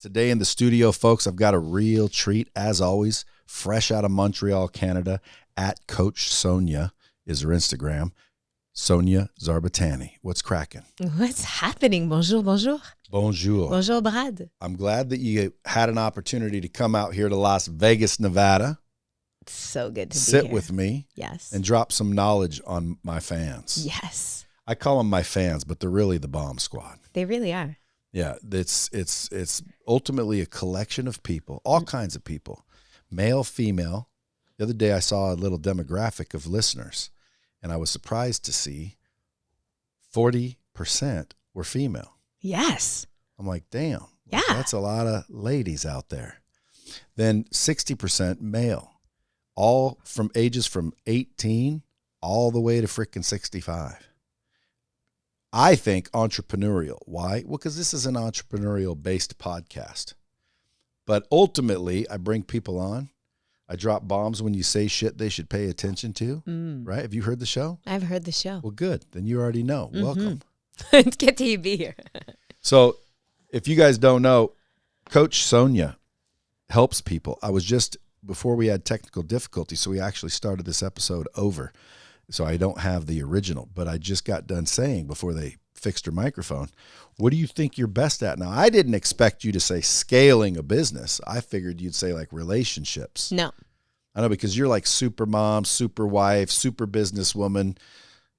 Today in the studio, folks, I've got a real treat, as always, fresh out of Montreal, Canada, at Coach Sonia is her Instagram, Sonia Zarbatani. What's cracking? What's happening? Bonjour, bonjour. Bonjour. Bonjour, Brad. I'm glad that you had an opportunity to come out here to Las Vegas, Nevada. It's so good to be sit here. with me. Yes. And drop some knowledge on my fans. Yes. I call them my fans, but they're really the Bombsquad. They really are. Yeah, it's ultimately a collection of people, all kinds of people, male, female. The other day I saw a little demographic of listeners, and I was surprised to see 40% were female. Yes. I'm like, damn, Yeah. that's a lot of ladies out there. Then 60% male, all from ages from 18 all the way to freaking 65. I think entrepreneurial. Why? Well, because this is an entrepreneurial-based podcast. But ultimately, I bring people on. I drop bombs when you say shit they should pay attention to, right? Have you heard the show? I've heard the show. Well, good. Then you already know. Welcome. It's good to be here. So if you guys don't know, Coach Sonia helps people. I was just, before we had technical difficulties, so we actually started this episode over. So I don't have the original, but I just got done saying before they fixed her microphone, what do you think you're best at? Now, I didn't expect you to say scaling a business. I figured you'd say like relationships. No. I know, because you're like super mom, super wife, super businesswoman,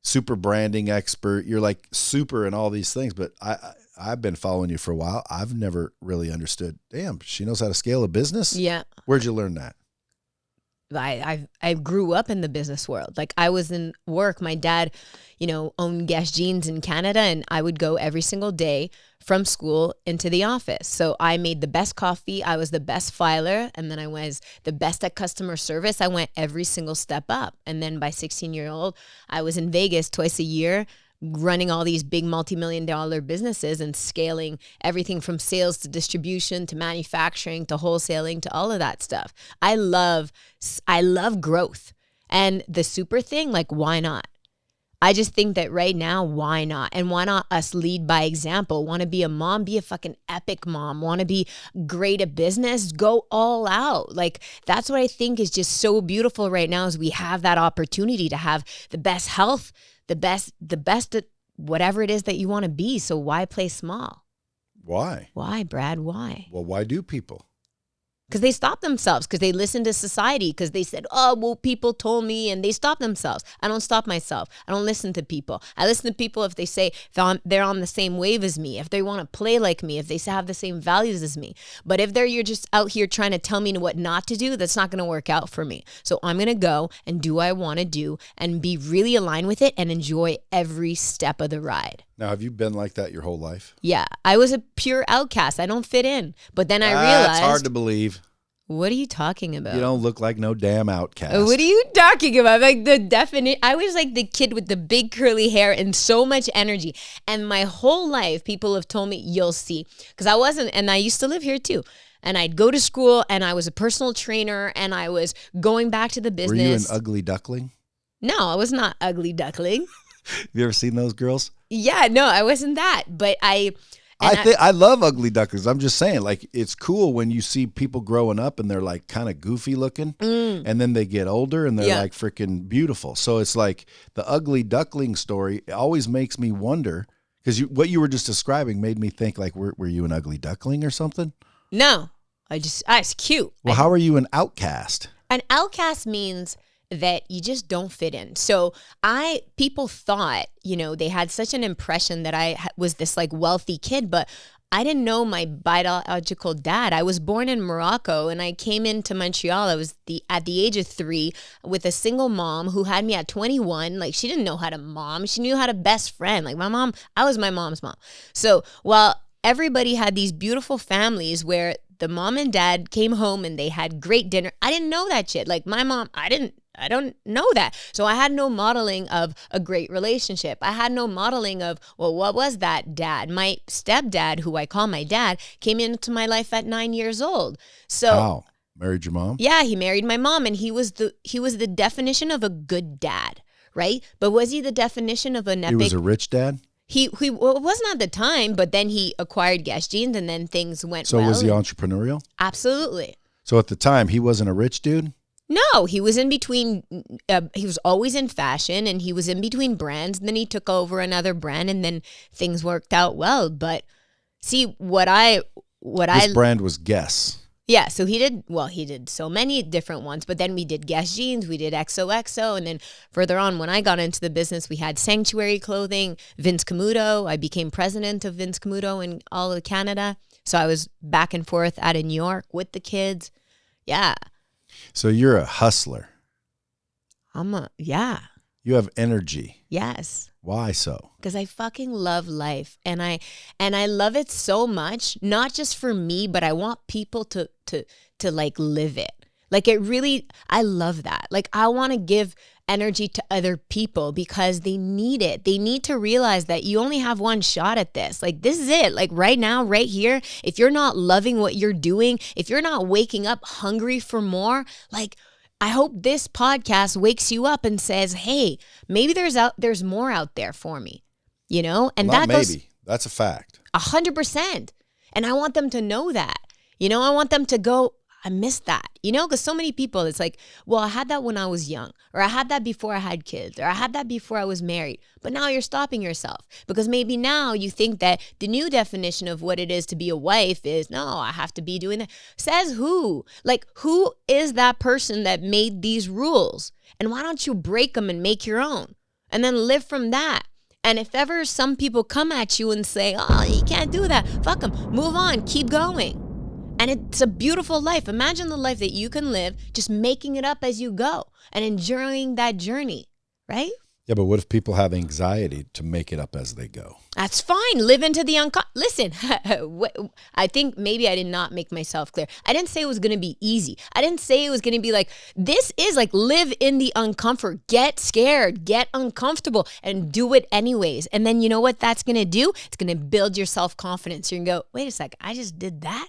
super branding expert. You're like super in all these things, but I've been following you for a while. I've never really understood, damn, she knows how to scale a business? Yeah. Where'd you learn that? I grew up in the business world. Like, I was in work. My dad, owned Guess Jeans in Canada, and I would go every single day from school into the office. So I made the best coffee. I was the best filer, and then I was the best at customer service. I went every single step up. And then by 16-year-old, I was in Vegas twice a year, running all these big multi-million-dollar businesses and scaling everything from sales to distribution to manufacturing to wholesaling to all of that stuff. I love growth. And the super thing, like, why not? I just think that right now, why not? And why not us lead by example? Want to be a mom? Be a fucking epic mom. Want to be great at business? Go all out. Like, that's what I think is just so beautiful right now, is we have that opportunity to have the best health, the best at whatever it is that you want to be. So why play small? Why? Why, Brad? Why? Well, why do people? Because they stop themselves, because they listen to society, because they said, oh, well, people told me, and they stop themselves. I don't stop myself. I don't listen to people. I listen to people if they say they're on the same wave as me, if they want to play like me, if they have the same values as me. But if you're just out here trying to tell me what not to do, that's not going to work out for me. So I'm going to go and do what I want to do and be really aligned with it and enjoy every step of the ride. Now, have you been like that your whole life? Yeah, I was a pure outcast. I don't fit in. But then I realized... That's hard to believe. What are you talking about? You don't look like no damn outcast. What are you talking about? Like, the definite... I was like the kid with the big curly hair and so much energy. And my whole life, people have told me, you'll see. Because I wasn't... And I used to live here too. And I'd go to school, and I was a personal trainer, and I was going back to the business. Were you an ugly duckling? No, I was not ugly duckling. Have you ever seen those girls? Yeah, no, I wasn't that. But I love ugly ducklings. I'm just saying, like, it's cool when you see people growing up and they're like kind of goofy looking, and then they get older and they're like freaking beautiful. So it's like the ugly duckling story always makes me wonder, because what you were just describing made me think, like, were you an ugly duckling or something? No, I was cute. Well, how are you an outcast? An outcast means that you just don't fit in. So people thought, they had such an impression that I was this like wealthy kid, but I didn't know my biological dad. I was born in Morocco, and I came into Montreal. I was at the age of 3 with a single mom who had me at 21. Like, she didn't know how to mom. She knew how to best friend. Like, I was my mom's mom. So while everybody had these beautiful families where the mom and dad came home and they had great dinner, I didn't know that shit. Like, my mom, I don't know that. So I had no modeling of a great relationship. I had no modeling of, well, what was that dad? My stepdad, who I call my dad, came into my life at 9 years old. So Wow. Married your mom? Yeah, he married my mom, and he was the definition of a good dad, right? But was he the definition of an epic? He was a rich dad? well, it wasn't at the time, but then he acquired Guess Jeans, and then things went So well. was he entrepreneurial? Absolutely. So at the time, he wasn't a rich dude? No, he was in between. He was always in fashion, and he was in between brands. And then he took over another brand, and then things worked out well. But see, His brand was Guess. Yeah, so he did so many different ones, but then we did Guess Jeans, we did XOXO, and then further on, when I got into the business, we had Sanctuary Clothing, Vince Camuto. I became president of Vince Camuto in all of Canada. So I was back and forth out of New York with the kids. Yeah. So you're a hustler. Yeah. You have energy. Yes. Why so? Because I fucking love life, and I love it so much, not just for me, but I want people to like live it. Like it really, I love that. Like I want to give energy to other people because they need it. They need to realize that you only have one shot at this. Like this is it. Like right now, right here, if you're not loving what you're doing, if you're not waking up hungry for more, like I hope this podcast wakes you up and says, hey, maybe there's more out there for me, you know? And well, that not goes maybe. That's a fact. 100%. And I want them to know that, you know, I want them to go, I missed that, you know, because so many people, it's like, well, I had that when I was young, or I had that before I had kids, or I had that before I was married. But now you're stopping yourself because maybe now you think that the new definition of what it is to be a wife is, no, I have to be doing that. Says who? Like, who is that person that made these rules? And why don't you break them and make your own and then live from that? And if ever some people come at you and say, oh, you can't do that, fuck them, move on, keep going. And it's a beautiful life. Imagine the life that you can live just making it up as you go and enjoying that journey, right? Yeah, but what if people have anxiety to make it up as they go? That's fine. Live into the Listen, I think maybe I did not make myself clear. I didn't say it was going to be easy. I didn't say it was going to be like, this is like live in the uncomfort. Get scared, get uncomfortable, and do it anyways. And then you know what that's going to do? It's going to build your self-confidence. You're going to go, wait a second, I just did that?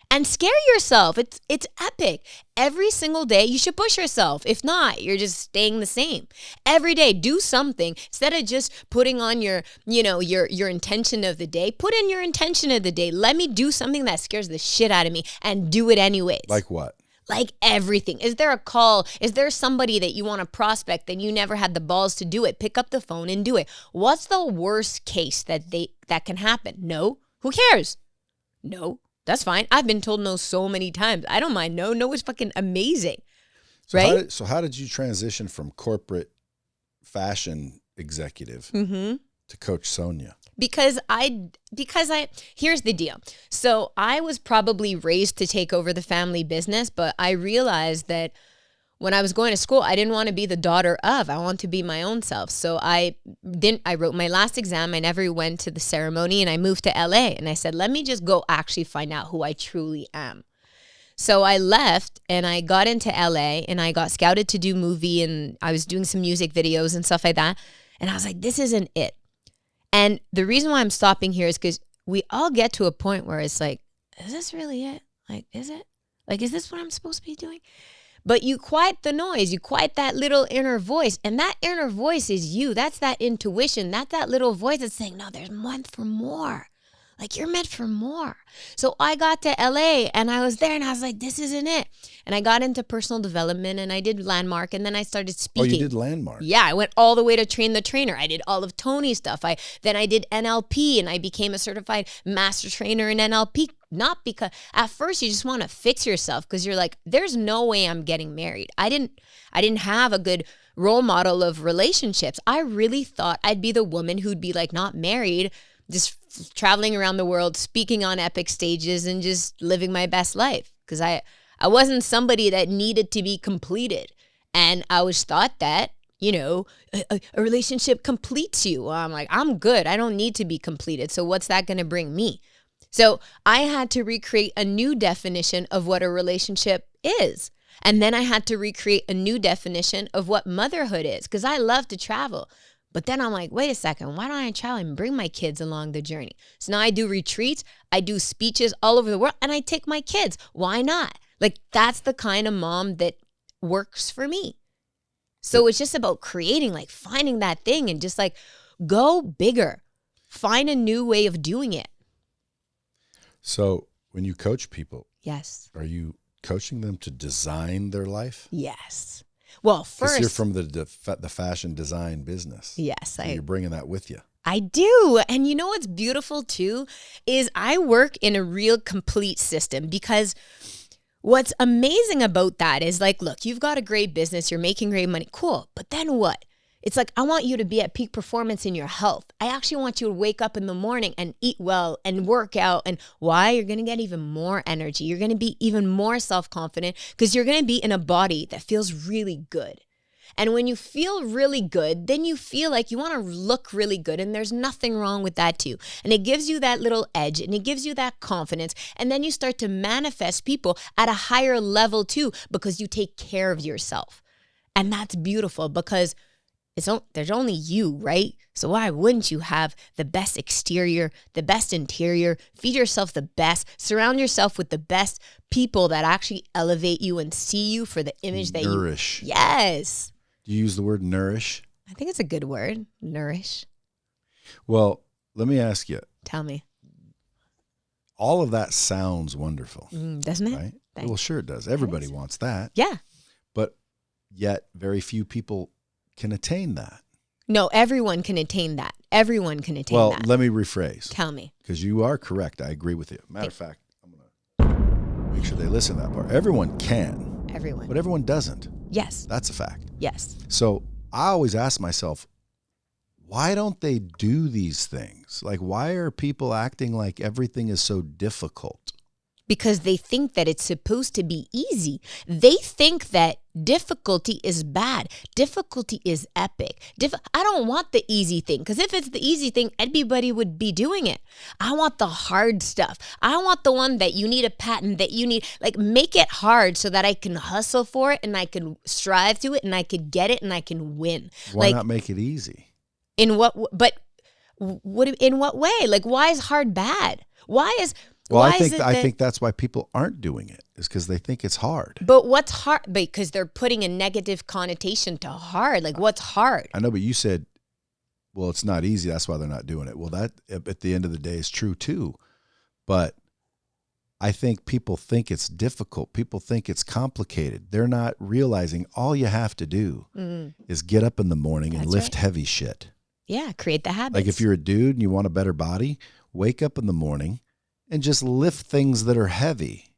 And scare yourself. It's epic. Every single day you should push yourself. If not, you're just staying the same. Every day do something instead of just putting on your intention of the day. Put in your intention of the day. Let me do something that scares the shit out of me and do it anyways. Like what? Like everything. Is there a call? Is there somebody that you want to prospect and you never had the balls to do it? Pick up the phone and do it. What's the worst case that can happen? No. Who cares? No. That's fine. I've been told no so many times. I don't mind no. No is fucking amazing, right? So how did you transition from corporate fashion executive to Coach Sonia? Because here's the deal. So I was probably raised to take over the family business, but I realized that when I was going to school, I didn't want to be the daughter of. I want to be my own self. So I wrote my last exam. I never went to the ceremony, and I moved to LA. And I said, let me just go actually find out who I truly am. So I left and I got into LA and I got scouted to do movie, and I was doing some music videos and stuff like that. And I was like, this isn't it. And the reason why I'm stopping here is because we all get to a point where it's like, is this really it? Like, is it? Like, is this what I'm supposed to be doing? But you quiet the noise, you quiet that little inner voice, and that inner voice is you. That's that intuition. That's that little voice that's saying, no, there's meant for more. Like, you're meant for more. So I got to LA and I was there and I was like, this isn't it. And I got into personal development and I did Landmark, and then I started speaking. Oh, you did Landmark? Yeah, I went all the way to Train the Trainer. I did all of Tony's stuff. Then I did NLP and I became a certified master trainer in NLP. Not because at first you just want to fix yourself because you're like, there's no way I'm getting married. I didn't have a good role model of relationships. I really thought I'd be the woman who'd be like not married, just traveling around the world, speaking on epic stages and just living my best life. Because I wasn't somebody that needed to be completed. And I was thought that, you know, a relationship completes you. Well, I'm like, I'm good. I don't need to be completed. So what's that going to bring me? So I had to recreate a new definition of what a relationship is. And then I had to recreate a new definition of what motherhood is, because I love to travel. But then I'm like, wait a second, why don't I travel and bring my kids along the journey? So now I do retreats, I do speeches all over the world, and I take my kids. Why not? Like, that's the kind of mom that works for me. So it's just about creating, like finding that thing and just like go bigger. find a new way of doing it. So when you coach people, Yes. are you coaching them to design their life? Yes. Well, first, you're from the fashion design business. Yes, so you're bringing that with you. I do. And you know what's beautiful too is I work in a real complete system, because what's amazing about that is like, look, you've got a great business, you're making great money. Cool. But then what? It's like, I want you to be at peak performance in your health. I actually want you to wake up in the morning and eat well and work out. And why? You're going to get even more energy. You're going to be even more self-confident, because you're going to be in a body that feels really good. And when you feel really good, then you feel like you want to look really good. And there's nothing wrong with that too. And it gives you that little edge, and it gives you that confidence. And then you start to manifest people at a higher level too, because you take care of yourself. And that's beautiful, because there's only you, right? So why wouldn't you have the best exterior, the best interior, feed yourself the best, surround yourself with the best people that actually elevate you and see you for the image that Nourish. Yes. Do you use the word nourish? I think it's a good word, nourish. Well, let me ask you. Tell me. All of that sounds wonderful. Doesn't it? Right? Thanks. Well, sure it does. Everybody wants that. Yeah. But yet very few people can attain that. No, everyone can attain that. Everyone can attain Well, that. let me rephrase. Tell me. Because you are correct. I agree with you. Matter of fact, I'm going to make sure they listen to that part. Everyone can. Everyone. But everyone doesn't. Yes. That's a fact. Yes. So I always ask myself, why don't they do these things? Like, why are people acting like everything is so difficult? Because they think that it's supposed to be easy. They think that difficulty is bad. Difficulty is epic. I don't want the easy thing, because if it's the easy thing, everybody would be doing it. I want the hard stuff. I want the one that you need a patent, that you need, like, make it hard so that I can hustle for it and I can strive to it and I could get it and I can win. Why not make it easy? In what way? Like, why is hard bad? Well, I think that's why people aren't doing it, is because they think it's hard. But what's hard? Because they're putting a negative connotation to hard. Like, what's hard? I know, but you said, well, it's not easy. That's why they're not doing it. Well, that at the end of the day is true too. But I think people think it's difficult. People think it's complicated. They're not realizing all you have to do is get up in the morning and lift heavy shit. Yeah, create the habits. Like if you're a dude and you want a better body, wake up in the morning and just lift things that are heavy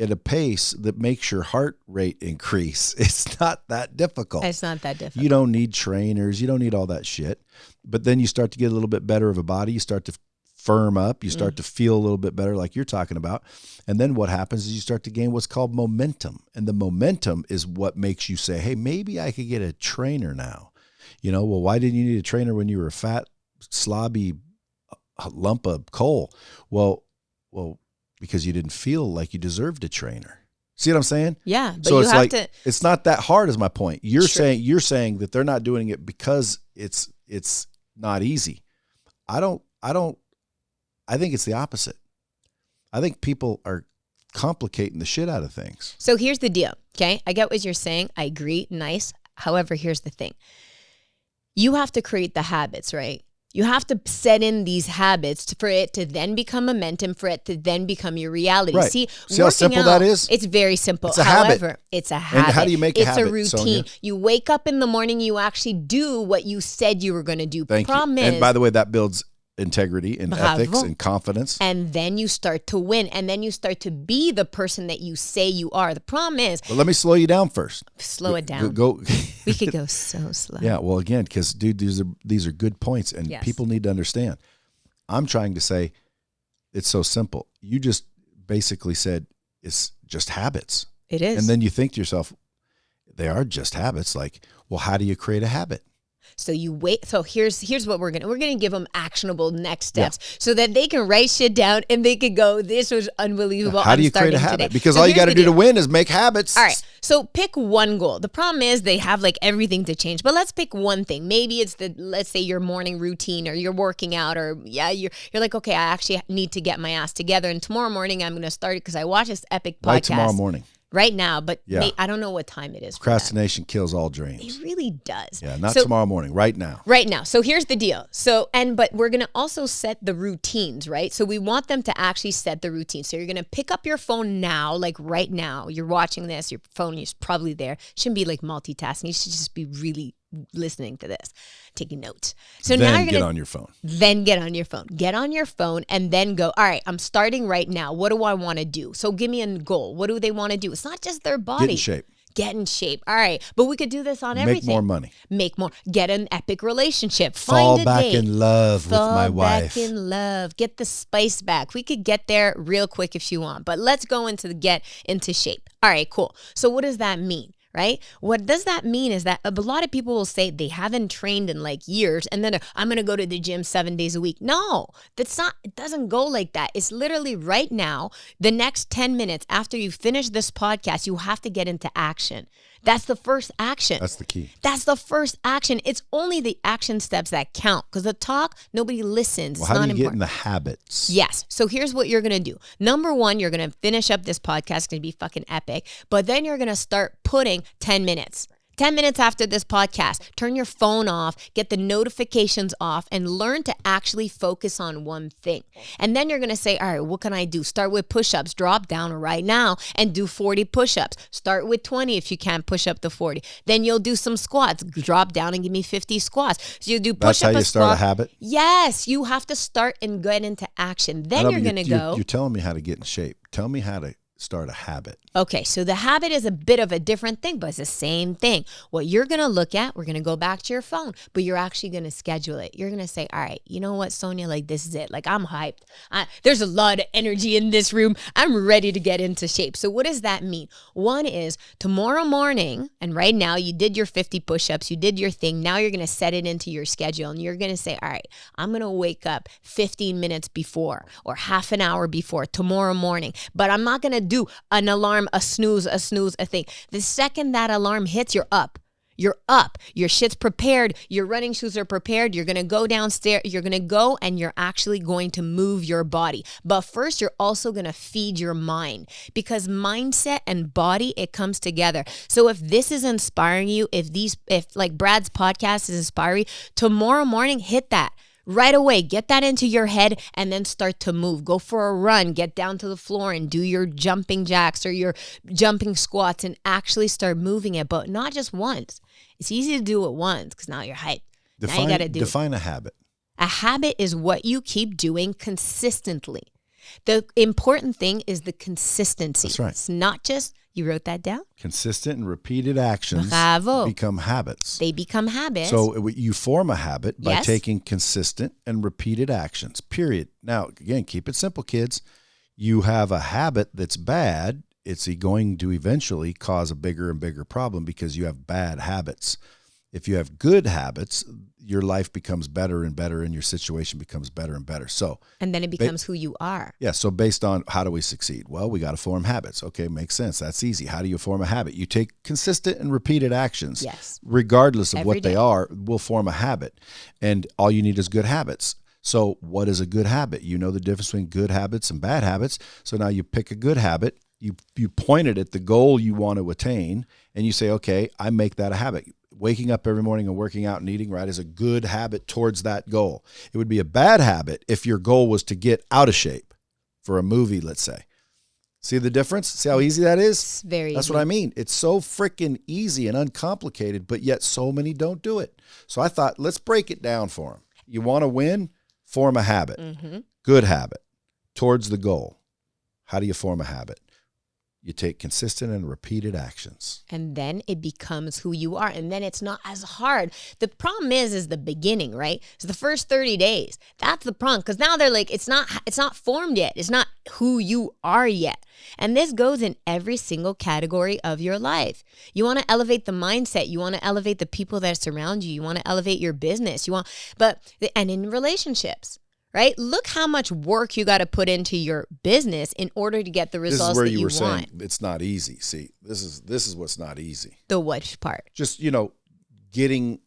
at a pace that makes your heart rate increase. It's not that difficult. It's not that difficult. You don't need trainers. You don't need all that shit. But then you start to get a little bit better of a body. You start to firm up. You start to feel a little bit better, like you're talking about. And then what happens is you start to gain what's called momentum. And the momentum is what makes you say, hey, maybe I could get a trainer now. You know, well, why didn't you need a trainer when you were a fat, slobby lump of coal? Well, because you didn't feel like you deserved a trainer. See what I'm saying? Yeah. But so you have to. It's not that hard, is my point. You're saying that they're not doing it because it's not easy. I think it's the opposite. I think people are complicating the shit out of things. So here's the deal. Okay. I get what you're saying. I agree. Nice. However, here's the thing. You have to create the habits, right? You have to set in these habits for it to then become momentum, for it to then become your reality. Right. See how simple that is? It's very simple. It's a However, habit. It's a habit. And how do you make a habit, It's a routine. Sonia? You wake up in the morning, you actually do what you said you were going to do. Thank you. And by the way, that builds integrity and ethics and confidence. And then you start to win. And then you start to be the person that you say you are. The problem is... But let me slow you down first. Slow it down. Go. We could go so slow. Yeah, well, again, because, dude, these are good points, and people need to understand. I'm trying to say it's so simple. You just basically said it's just habits. It is. And then you think to yourself, they are just habits. Like, well, how do you create a habit? So you wait. So here's what we're gonna give them actionable next steps so that they can write shit down and they can go, this was unbelievable. How do you create a habit? Because all you got to do to win is make habits. All right. So pick one goal. The problem is they have like everything to change, but let's pick one thing. Maybe it's let's say your morning routine, or you're working out, or you're like, okay, I actually need to get my ass together, and tomorrow morning I'm going to start it because I watched this epic podcast. Why tomorrow morning? right now, but Yeah. I don't know what time it is. Procrastination kills all dreams. It really does. Yeah, not tomorrow morning, right now. Right now. So here's the deal. But we're going to also set the routines, right? So we want them to actually set the routine. So you're going to pick up your phone now, like right now. You're watching this, your phone is probably there. Shouldn't be like multitasking. You should just be really listening to this, taking notes. So then now you're going to get on your phone. Then get on your phone. Get on your phone and then go, all right, I'm starting right now. What do I want to do? So give me a goal. What do they want to do? It's not just their body. Get in shape. Get in shape. All right. But we could do this on everything. Make more money. Make more. Get an epic relationship. Fall Find a back date. in love with my wife. Fall back in love. Get the spice back. We could get there real quick if you want. But let's go into get into shape. All right, cool. So what does that mean? Right? What does that mean is that a lot of people will say they haven't trained in like years and then I'm going to go to the gym 7 days a week. No, it doesn't go like that. It's literally right now, the next 10 minutes after you finish this podcast, you have to get into action. That's the first action. That's the key. That's the first action. It's only the action steps that count because the talk, nobody listens. Well, how do you get in the habits? Yes. So here's what you're going to do. Number one, you're going to finish up this podcast. It's going to be fucking epic. But then you're going to start putting 10 minutes. 10 minutes after this podcast, turn your phone off, get the notifications off, and learn to actually focus on one thing. And then you're going to say, all right, what can I do? Start with push-ups. Drop down right now and do 40 push-ups. Start with 20 if you can't push up to 40. Then you'll do some squats. Drop down and give me 50 squats. So you do push-up. That's how you start a habit? Yes. You have to start and get into action. Then you're going to go. You're telling me how to get in shape. Tell me how to start a habit. Okay, so the habit is a bit of a different thing, but it's the same thing. What you're going to look at, we're going to go back to your phone, but you're actually going to schedule it. You're going to say, all right, you know what, Sonia, like this is it. Like I'm hyped. There's a lot of energy in this room. I'm ready to get into shape. So what does that mean? One is tomorrow morning, and right now you did your 50 push-ups, you did your thing. Now you're going to set it into your schedule and you're going to say, all right, I'm going to wake up 15 minutes before or half an hour before tomorrow morning, but I'm not going to do an alarm, a snooze, a thing. The second that alarm hits, you're up. You're up. Your shit's prepared. Your running shoes are prepared. You're going to go downstairs. You're going to go and you're actually going to move your body. But first, you're also going to feed your mind because mindset and body, it comes together. So if this is inspiring you, if like Brad's podcast is inspiring, tomorrow morning, hit that. Right away, get that into your head and then start to move. Go for a run, get down to the floor and do your jumping jacks or your jumping squats and actually start moving it, but not just once. It's easy to do it once because now you're hyped. Now you got to do Define a habit. A habit is what you keep doing consistently. The important thing is the consistency. That's right. It's not just, you wrote that down? Consistent and repeated actions Bravo. become habits. They become habits. So you form a habit by Yes. taking consistent and repeated actions, period. Now, again, keep it simple, kids. You have a habit that's bad, it's going to eventually cause a bigger and bigger problem because you have bad habits. If you have good habits, your life becomes better and better and your situation becomes better and better. So, and then it becomes who you are. yeah, so based on how do we succeed? Well, we got to form habits. Okay, makes sense. That's easy. How do you form a habit? You take consistent and repeated actions. Yes. Regardless of Every what they day. are, will form a habit. And all you need is good habits. So what is a good habit? You know the difference between good habits and bad habits. So now you pick a good habit, you point it at the goal you want to attain, and you say, okay, I make that a habit. Waking up every morning and working out and eating right is a good habit towards that goal. It would be a bad habit if your goal was to get out of shape for a movie, let's say. See the difference? See how easy that is? It's very That's easy. what I mean. It's so freaking easy and uncomplicated, but yet so many don't do it. So I thought, let's break it down for them. You want to win? Form a habit. Mm-hmm. Good habit towards the goal. How do you form a habit? You take consistent and repeated actions. And then it becomes who you are. And then it's not as hard. The problem is the beginning, right? It's the first 30 days. That's the problem. Because now they're like, it's not formed yet. It's not who you are yet. And this goes in every single category of your life. You want to elevate the mindset. You want to elevate the people that surround you. You want to elevate your business. And in relationships. Right? Look how much work you got to put into your business in order to get the results This is where that you you were want. saying it's not easy. See, this is what's not easy. The what part? Just, getting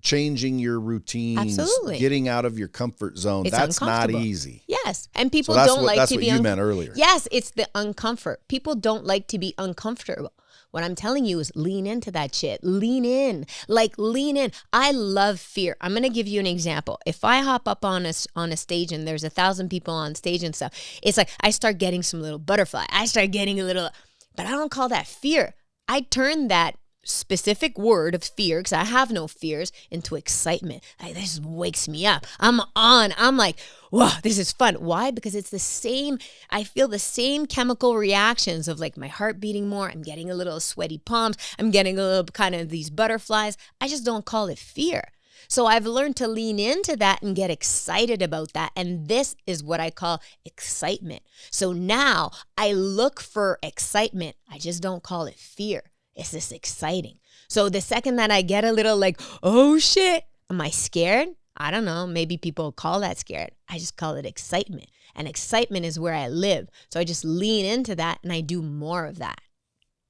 changing your routines, Absolutely. getting out of your comfort zone. It's That's not uncomfortable. easy. Yes. And people So don't like that's to what be you meant earlier. Yes, it's the uncomfort. People don't like to be uncomfortable. What I'm telling you is lean into that shit. Lean in. Like lean in. I love fear. I'm going to give you an example. If I hop up on a stage and there's 1,000 people on stage and stuff, it's like I start getting some little butterfly. I start getting a little, but I don't call that fear. I turn that specific word of fear, because I have no fears, into excitement. Like, this wakes me up. I'm on. I'm like, wow, this is fun. Why? Because it's the same. I feel the same chemical reactions of like my heart beating more. I'm getting a little sweaty palms. I'm getting a little kind of these butterflies. I just don't call it fear. So I've learned to lean into that and get excited about that. And this is what I call excitement. So now I look for excitement. I just don't call it fear. It's just exciting. So the second that I get a little like, oh shit, am I scared? I don't know. Maybe people call that scared. I just call it excitement. And excitement is where I live. So I just lean into that and I do more of that.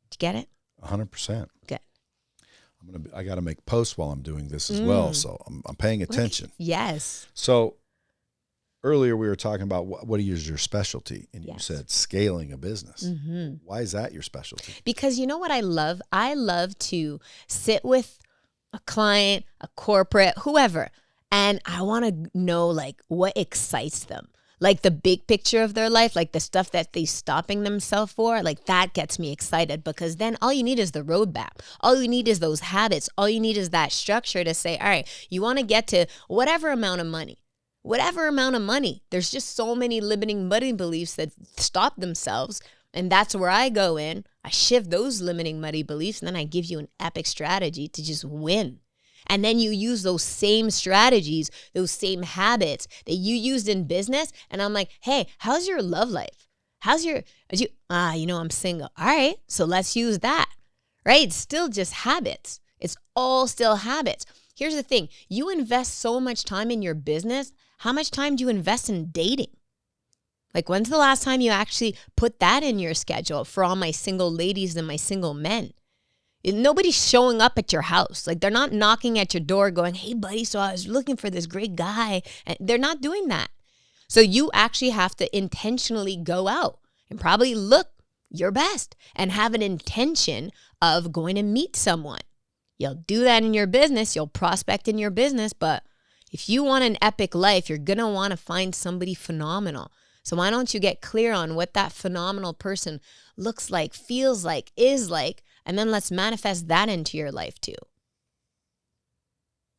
Did you get it? 100%. Good. I got to make posts while I'm doing this as well. So I'm paying attention. Yes. So earlier we were talking about what is your specialty, and you Yes. said scaling a business. Why is that your specialty? Because you know what I love? I love to sit with a client, a corporate, whoever, and I want to know like what excites them. Like the big picture of their life, like the stuff that they're stopping themselves for, like that gets me excited, because then all you need is the roadmap. All you need is those habits. All you need is that structure to say, all right, you want to get to whatever amount of money. Whatever amount of money. There's just so many limiting money beliefs that stop themselves. And that's where I go in. I shift those limiting money beliefs, and then I give you an epic strategy to just win. And then you use those same strategies, those same habits that you used in business. And I'm like, hey, how's your love life? I'm single. All right, so let's use that, right? It's still just habits. It's all still habits. Here's the thing. You invest so much time in your business. How much time do you invest in dating? Like, when's the last time you actually put that in your schedule for all my single ladies and my single men? Nobody's showing up at your house. Like, they're not knocking at your door going, hey, buddy, so I was looking for this great guy. And they're not doing that. So you actually have to intentionally go out and probably look your best and have an intention of going to meet someone. You'll do that in your business. You'll prospect in your business. But if you want an epic life, you're going to want to find somebody phenomenal. So why don't you get clear on what that phenomenal person looks like, feels like, is like, and then let's manifest that into your life too.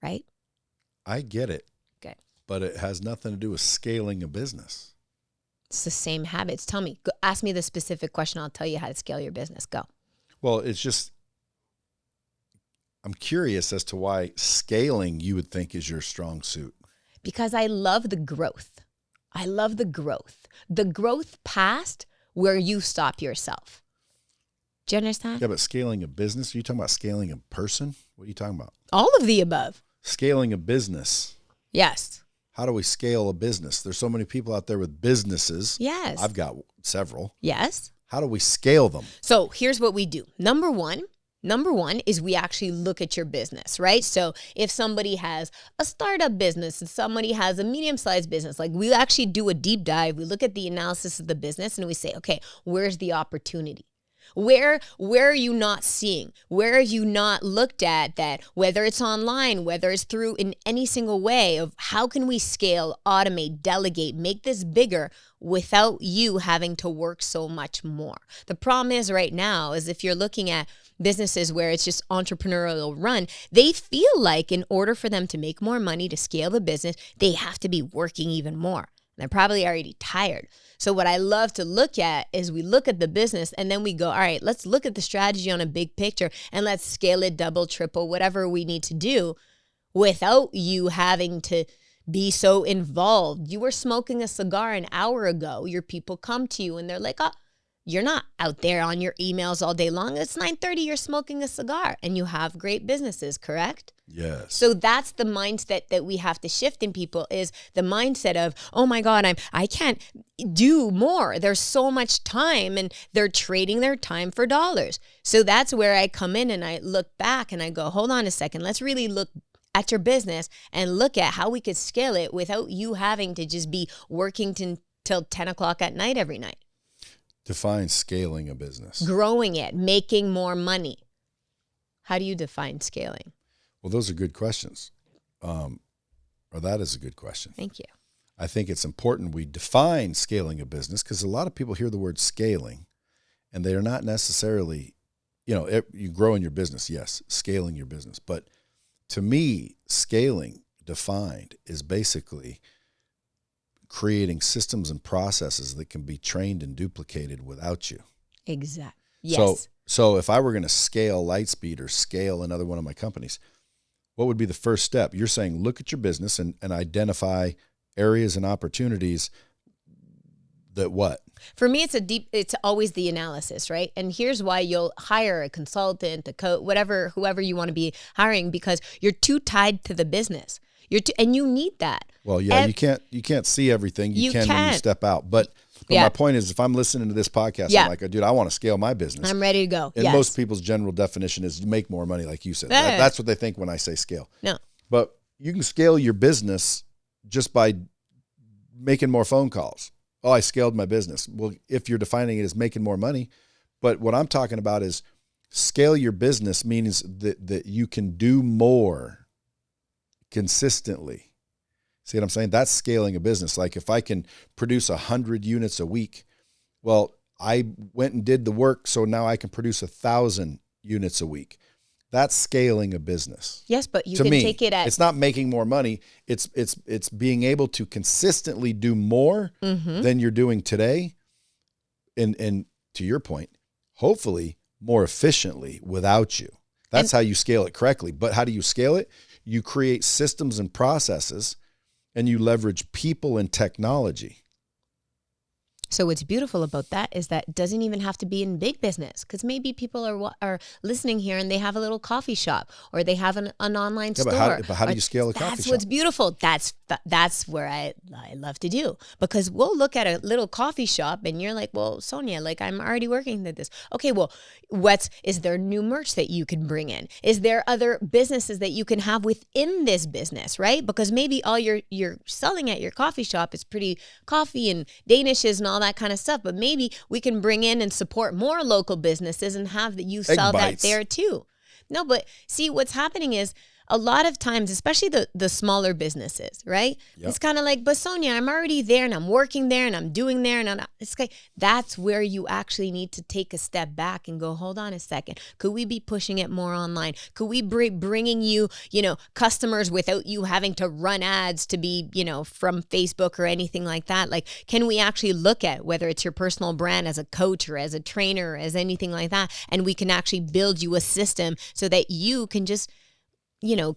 Right? I get it. Good. But it has nothing to do with scaling a business. It's the same habits. Tell me, ask me the specific question. I'll tell you how to scale your business. Go. Well, it's just, I'm curious as to why scaling you would think is your strong suit. Because I love the growth. I love the growth. The growth past where you stop yourself. Do you understand? Yeah, but scaling a business, are you talking about scaling a person? What are you talking about? All of the above. Scaling a business. Yes. How do we scale a business? There's so many people out there with businesses. Yes. I've got several. Yes. How do we scale them? So here's what we do. Number one is we actually look at your business, right? So if somebody has a startup business and somebody has a medium-sized business, like we actually do a deep dive. We look at the analysis of the business and we say, okay, where's the opportunity? Where are you not seeing? Where have you not looked at that, whether it's online, whether it's through in any single way of how can we scale, automate, delegate, make this bigger without you having to work so much more? The problem is right now is if you're looking at businesses where it's just entrepreneurial run, they feel like in order for them to make more money to scale the business, they have to be working even more. They're probably already tired. So what I love to look at is we look at the business and then we go, all right, let's look at the strategy on a big picture and let's scale it, double, triple, whatever we need to do without you having to be so involved. You were smoking a cigar an hour ago. Your people come to you and they're like, oh, you're not out there on your emails all day long. It's 9:30, you're smoking a cigar and you have great businesses, correct? Yes. So that's the mindset that we have to shift in people is the mindset of, oh my God, I can't do more. There's so much time and they're trading their time for dollars. So that's where I come in and I look back and I go, hold on a second. Let's really look at your business and look at how we could scale it without you having to just be working till 10 o'clock at night every night. Define scaling a business. Growing it, making more money. How do you define scaling? Well, those are good questions. Or that is a good question. Thank you. I think it's important we define scaling a business, because a lot of people hear the word scaling and they are not necessarily, you grow in your business. Yes, scaling your business. But to me, scaling defined is basically creating systems and processes that can be trained and duplicated without you. Exactly. Yes. So if I were going to scale LightSpeed or scale another one of my companies, what would be the first step? You're saying look at your business and identify areas and opportunities that what? For me, it's always the analysis, right? And here's why you'll hire a consultant, a coach, whoever you want to be hiring, because you're too tied to the business. And you need that. Well, yeah, you can't see everything. You can when you step out. But my point is, if I'm listening to this podcast, I'm like, dude, I want to scale my business. I'm ready to go. And most people's general definition is make more money, like you said. That's what they think when I say scale. No. But you can scale your business just by making more phone calls. Oh, I scaled my business. Well, if you're defining it as making more money, but what I'm talking about is scale your business means that you can do more consistently. See what I'm saying? That's scaling a business. Like if I can produce 100 units a week, well, I went and did the work, so now I can produce 1,000 units a week. That's scaling a business. Yes, but you can take it at... It's not making more money. It's being able to consistently do more than you're doing today. And to your point, hopefully more efficiently without you. That's how you scale it correctly. But how do you scale it? You create systems and processes, and you leverage people and technology. So what's beautiful about that is that it doesn't even have to be in big business, because maybe people are listening here and they have a little coffee shop or they have an online store. But how do you scale a coffee shop? That's what's beautiful. That's where I love to do, because we'll look at a little coffee shop and you're like, well, Sonia, like I'm already working at this. Okay, well, is there new merch that you can bring in? Is there other businesses that you can have within this business, right? Because maybe all you're selling at your coffee shop is pretty coffee and Danishes and all that kind of stuff, but maybe we can bring in and support more local businesses and have you sell that there too. No, but see, what's happening is a lot of times, especially the smaller businesses, right? Yep. It's kind of like, but Sonia, I'm already there and I'm working there and I'm doing there. And it's like, that's where you actually need to take a step back and go, hold on a second. Could we be pushing it more online? Could we be bringing you, customers without you having to run ads to be, from Facebook or anything like that? Like, can we actually look at whether it's your personal brand as a coach or as a trainer or as anything like that? And we can actually build you a system so that you can just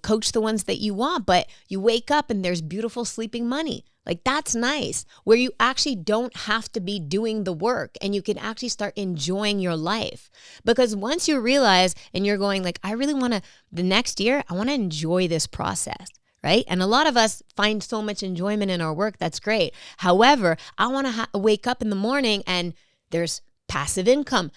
coach the ones that you want, but you wake up and there's beautiful sleeping money. Like that's nice, where you actually don't have to be doing the work and you can actually start enjoying your life. Because once you realize and you're going like, I really want to, the next year, I want to enjoy this process. Right? And a lot of us find so much enjoyment in our work. That's great. However, I want to wake up in the morning and there's passive income.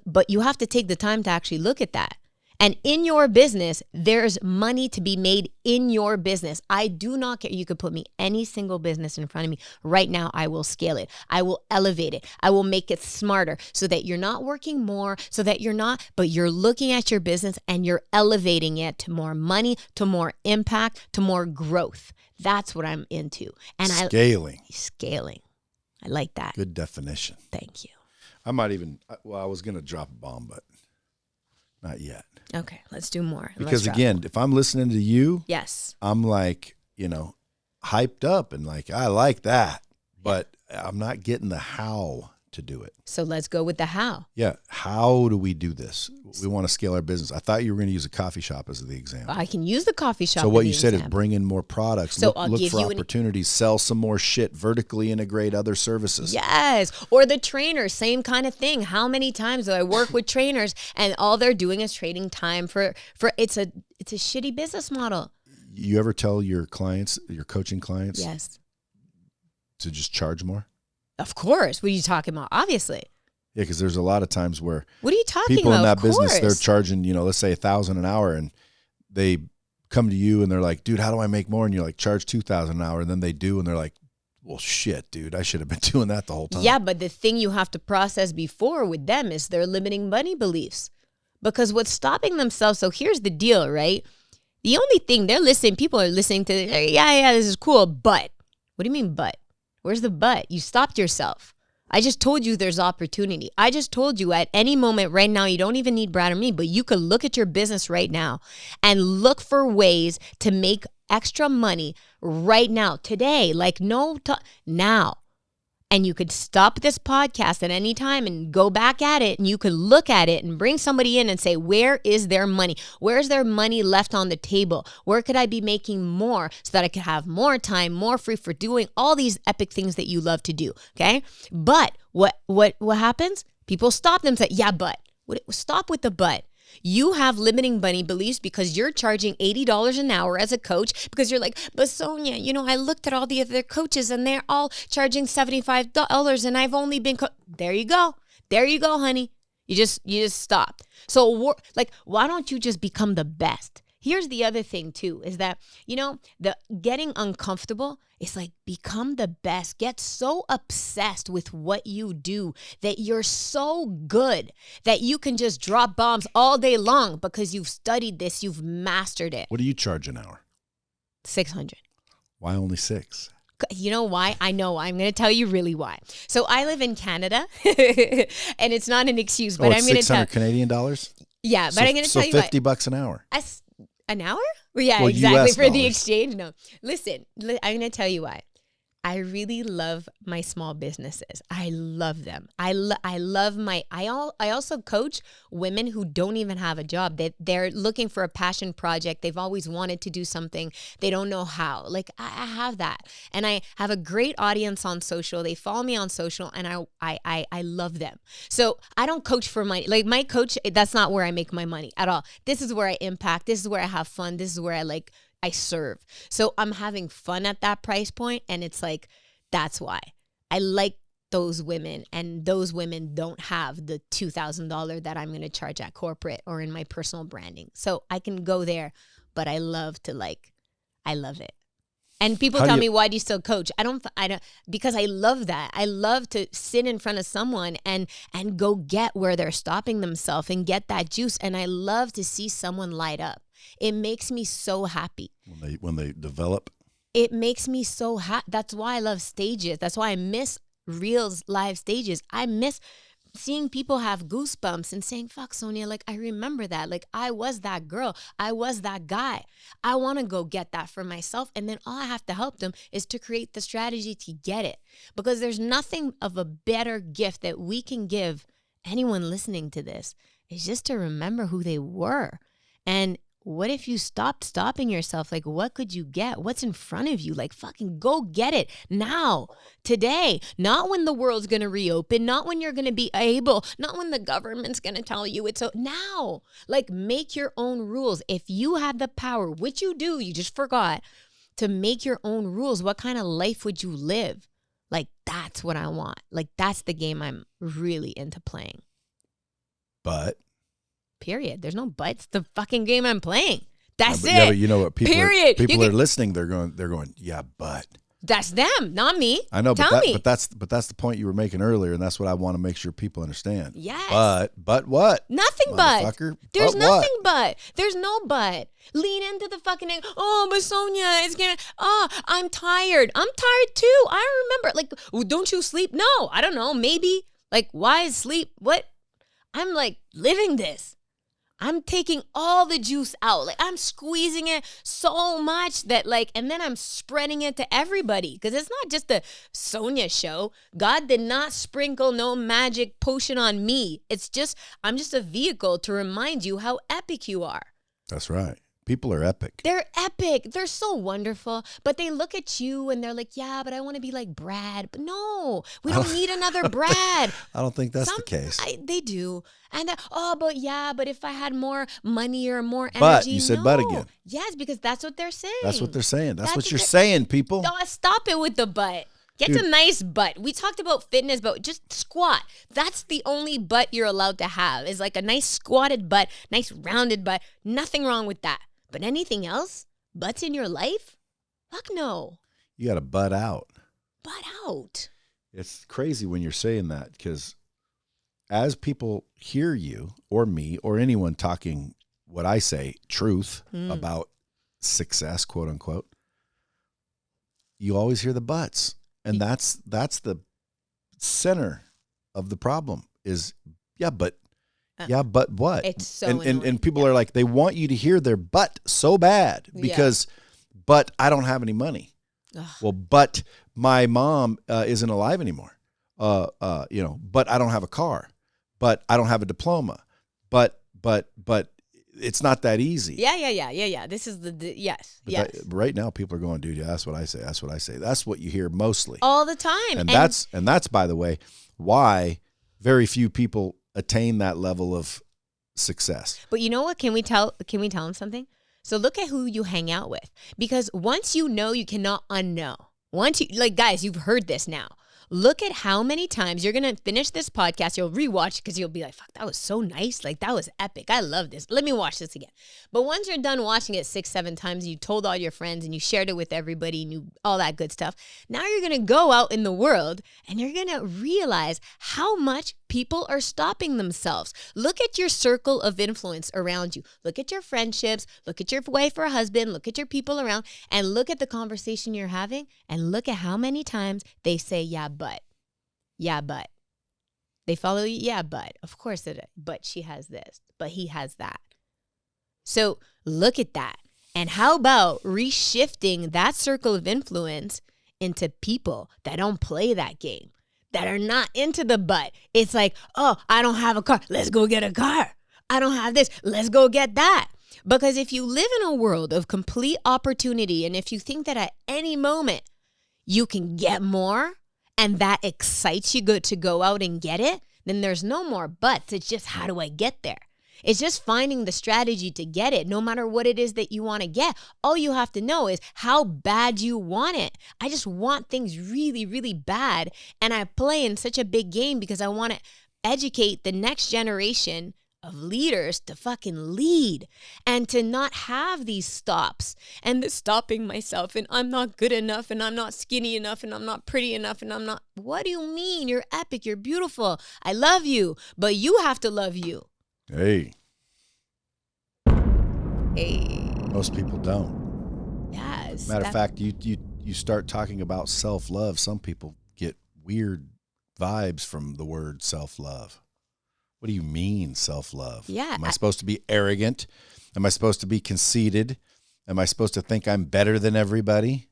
But you have to take the time to actually look at that. And in your business, there's money to be made in your business. I do not care. You could put me any single business in front of me right now. I will scale it. I will elevate it. I will make it smarter so that you're not working more, but you're looking at your business and you're elevating it to more money, to more impact, to more growth. That's what I'm into. And Scaling. I like that. Good definition. Thank you. I was going to drop a bomb, but not yet. Okay, let's do more. Because again, if I'm listening to you, yes, I'm like, hyped up and like, I like that, but I'm not getting the how to do it. So let's go with the how. Yeah. How do we do this? We want to scale our business. I thought you were going to use a coffee shop as the example. I can use the coffee shop. So what you said is bring in more products, so look for opportunities, sell some more shit, vertically integrate other services. Yes. Or the trainers, same kind of thing. How many times do I work with trainers and all they're doing is trading time for it's a shitty business model. You ever tell your clients, your coaching clients, yes, to just charge more? Of course. What are you talking about? Obviously. Yeah, because there's a lot of times where what are you talking people about? in that business, they're charging, let's say $1,000 an hour, and they come to you and they're like, dude, how do I make more? And you're like, charge $2,000 an hour. And then they do. And they're like, well, shit, dude, I should have been doing that the whole time. Yeah, but the thing you have to process before with them is their limiting money beliefs. Because what's stopping themselves, so here's the deal, right? The only thing they're listening, people are listening to, yeah, this is cool, but. What do you mean, but? Where's the but? You stopped yourself. I just told you there's opportunity. I just told you at any moment right now, you don't even need Brad or me, but you could look at your business right now and look for ways to make extra money right now, today, like now. And you could stop this podcast at any time and go back at it, and you could look at it and bring somebody in and say, where is their money? Where's their money left on the table? Where could I be making more so that I could have more time, more free for doing all these epic things that you love to do, okay? But what happens? People stop them and say, yeah, but. Stop with the but. You have limiting money beliefs because you're charging $80 an hour as a coach because you're like, but Sonia, I looked at all the other coaches and they're all charging $75 and I've only been, there you go. There you go, honey. You just stopped. So why don't you just become the best? Here's the other thing too, is that, the getting uncomfortable is like become the best. Get so obsessed with what you do that you're so good that you can just drop bombs all day long because you've studied this, you've mastered it. What do you charge an hour? $600. Why only $600? You know why? I know. I'm going to tell you really why. So I live in Canada, and it's not an excuse, but I'm going to tell. 600 Canadian dollars? Yeah, but I'm going to tell you why. So $50 an hour. An hour? Yeah, well, exactly. US for dollars. The exchange. No. Listen, I'm going to tell you why. I really love my small businesses. I love them. I also coach women who don't even have a job. They're looking for a passion project. They've always wanted to do something. They don't know how. Like I have that. And I have a great audience on social. They follow me on social and I love them. So I don't coach for money. Like my coach, that's not where I make my money at all. This is where I impact. This is where I have fun. This is where I serve. So I'm having fun at that price point. And it's like, that's why I like those women, and those women don't have the $2,000 that I'm going to charge at corporate or in my personal branding. So I can go there, but I love it. And people tell me, why do you still coach? I don't, because I love that. I love to sit in front of someone and go get where they're stopping themselves and get that juice. And I love to see someone light up. It makes me so happy. When they develop. It makes me so happy. That's why I love stages. That's why I miss Reels live stages. I miss seeing people have goosebumps and saying, fuck, Sonia, like, I remember that. Like, I was that girl. I was that guy. I want to go get that for myself. And then all I have to help them is to create the strategy to get it. Because there's nothing of a better gift that we can give anyone listening to this is just to remember who they were. And what if you stopped stopping yourself? Like, what could you get? What's in front of you? Like, fucking go get it now, today. Not when the world's going to reopen, not when you're going to be able, not when the government's going to tell you it's so. Now, like, make your own rules. If you had the power, which you do, you just forgot, to make your own rules, what kind of life would you live? Like, that's what I want. Like, that's the game I'm really into playing. But. Period. There's no buts. The fucking game I'm playing. That's it. Yeah, but you know what? People Period. Are listening. They're going. Yeah, but. That's them, not me. I know, Tell me. but that's the point you were making earlier, and that's what I want to make sure people understand. Yes. But what? Nothing but. There's nothing but. There's no but. Lean into the fucking. Oh, but Sonia, it's gonna. Oh, I'm tired. I'm tired too. I remember. Like, don't you sleep? No, I don't know. Maybe. Like, why is sleep? What? I'm like living this. I'm taking all the juice out. Like, I'm squeezing it so much that, like, and then I'm spreading it to everybody. Because it's not just the Sonia show. God did not sprinkle no magic potion on me. It's just, I'm just a vehicle to remind you how epic you are. That's right. People are epic. They're epic. They're so wonderful. But they look at you and they're like, yeah, but I want to be like Brad. But no, we don't need another Brad. I don't think that's the case. They do. And but if I had more money or more energy. But you said but again. Yes, because that's what they're saying. That's what they're saying. That's what you're saying, people. No, stop it with the butt. Get a nice butt. We talked about fitness, but just squat. That's the only butt you're allowed to have, is like a nice squatted butt, nice rounded butt. Nothing wrong with that. But anything else, butts in your life? Fuck no. You got to butt out. Butt out. It's crazy when you're saying that, because as people hear you or me or anyone talking what I say, truth about success, quote unquote, you always hear the buts. And that's the center of the problem is, but what? It's so and people are like, they want you to hear their but so bad because, but I don't have any money. Ugh. Well, but my mom isn't alive anymore. But I don't have a car, but I don't have a diploma, but it's not that easy. Yeah. This is yes. Right now, people are going, dude, yeah, that's what I say. That's what I say. That's what you hear mostly. All the time. And that's, by the way, why very few people attain that level of success. But you know what? Can we tell them something? So look at who you hang out with. Because once you know, you cannot unknow. Once you, guys, you've heard this now. Look at how many times you're going to finish this podcast. You'll rewatch it because you'll be like, fuck, that was so nice. Like, that was epic. I love this. Let me watch this again. But once you're done watching it 6-7 times, you told all your friends and you shared it with everybody and you, all that good stuff. Now you're going to go out in the world and you're going to realize how much people are stopping themselves. Look at your circle of influence around you. Look at your friendships. Look at your wife or husband. Look at your people around and look at the conversation you're having and look at how many times they say, yeah, but. They follow you. Yeah, but of course it is. But she has this, but he has that. So look at that. And how about reshifting that circle of influence into people that don't play that game, that are not into the but. It's like, oh, I don't have a car. Let's go get a car. I don't have this. Let's go get that. Because if you live in a world of complete opportunity, and if you think that at any moment you can get more, and that excites you to go out and get it, then there's no more buts. It's just, how do I get there? It's just finding the strategy to get it, no matter what it is that you want to get. All you have to know is how bad you want it. I just want things really, really bad. And I play in such a big game because I want to educate the next generation of leaders to fucking lead and to not have these stops and the stopping myself and I'm not good enough and I'm not skinny enough and I'm not pretty enough and I'm not. What do you mean? You're epic. You're beautiful. I love you, but you have to love you. Hey. Hey. Most people don't. Yes. Matter of fact, you start talking about self-love, some people get weird vibes from the word self-love. What do you mean self-love? Yeah. Am I supposed to be arrogant? Am I supposed to be conceited? Am I supposed to think I'm better than everybody?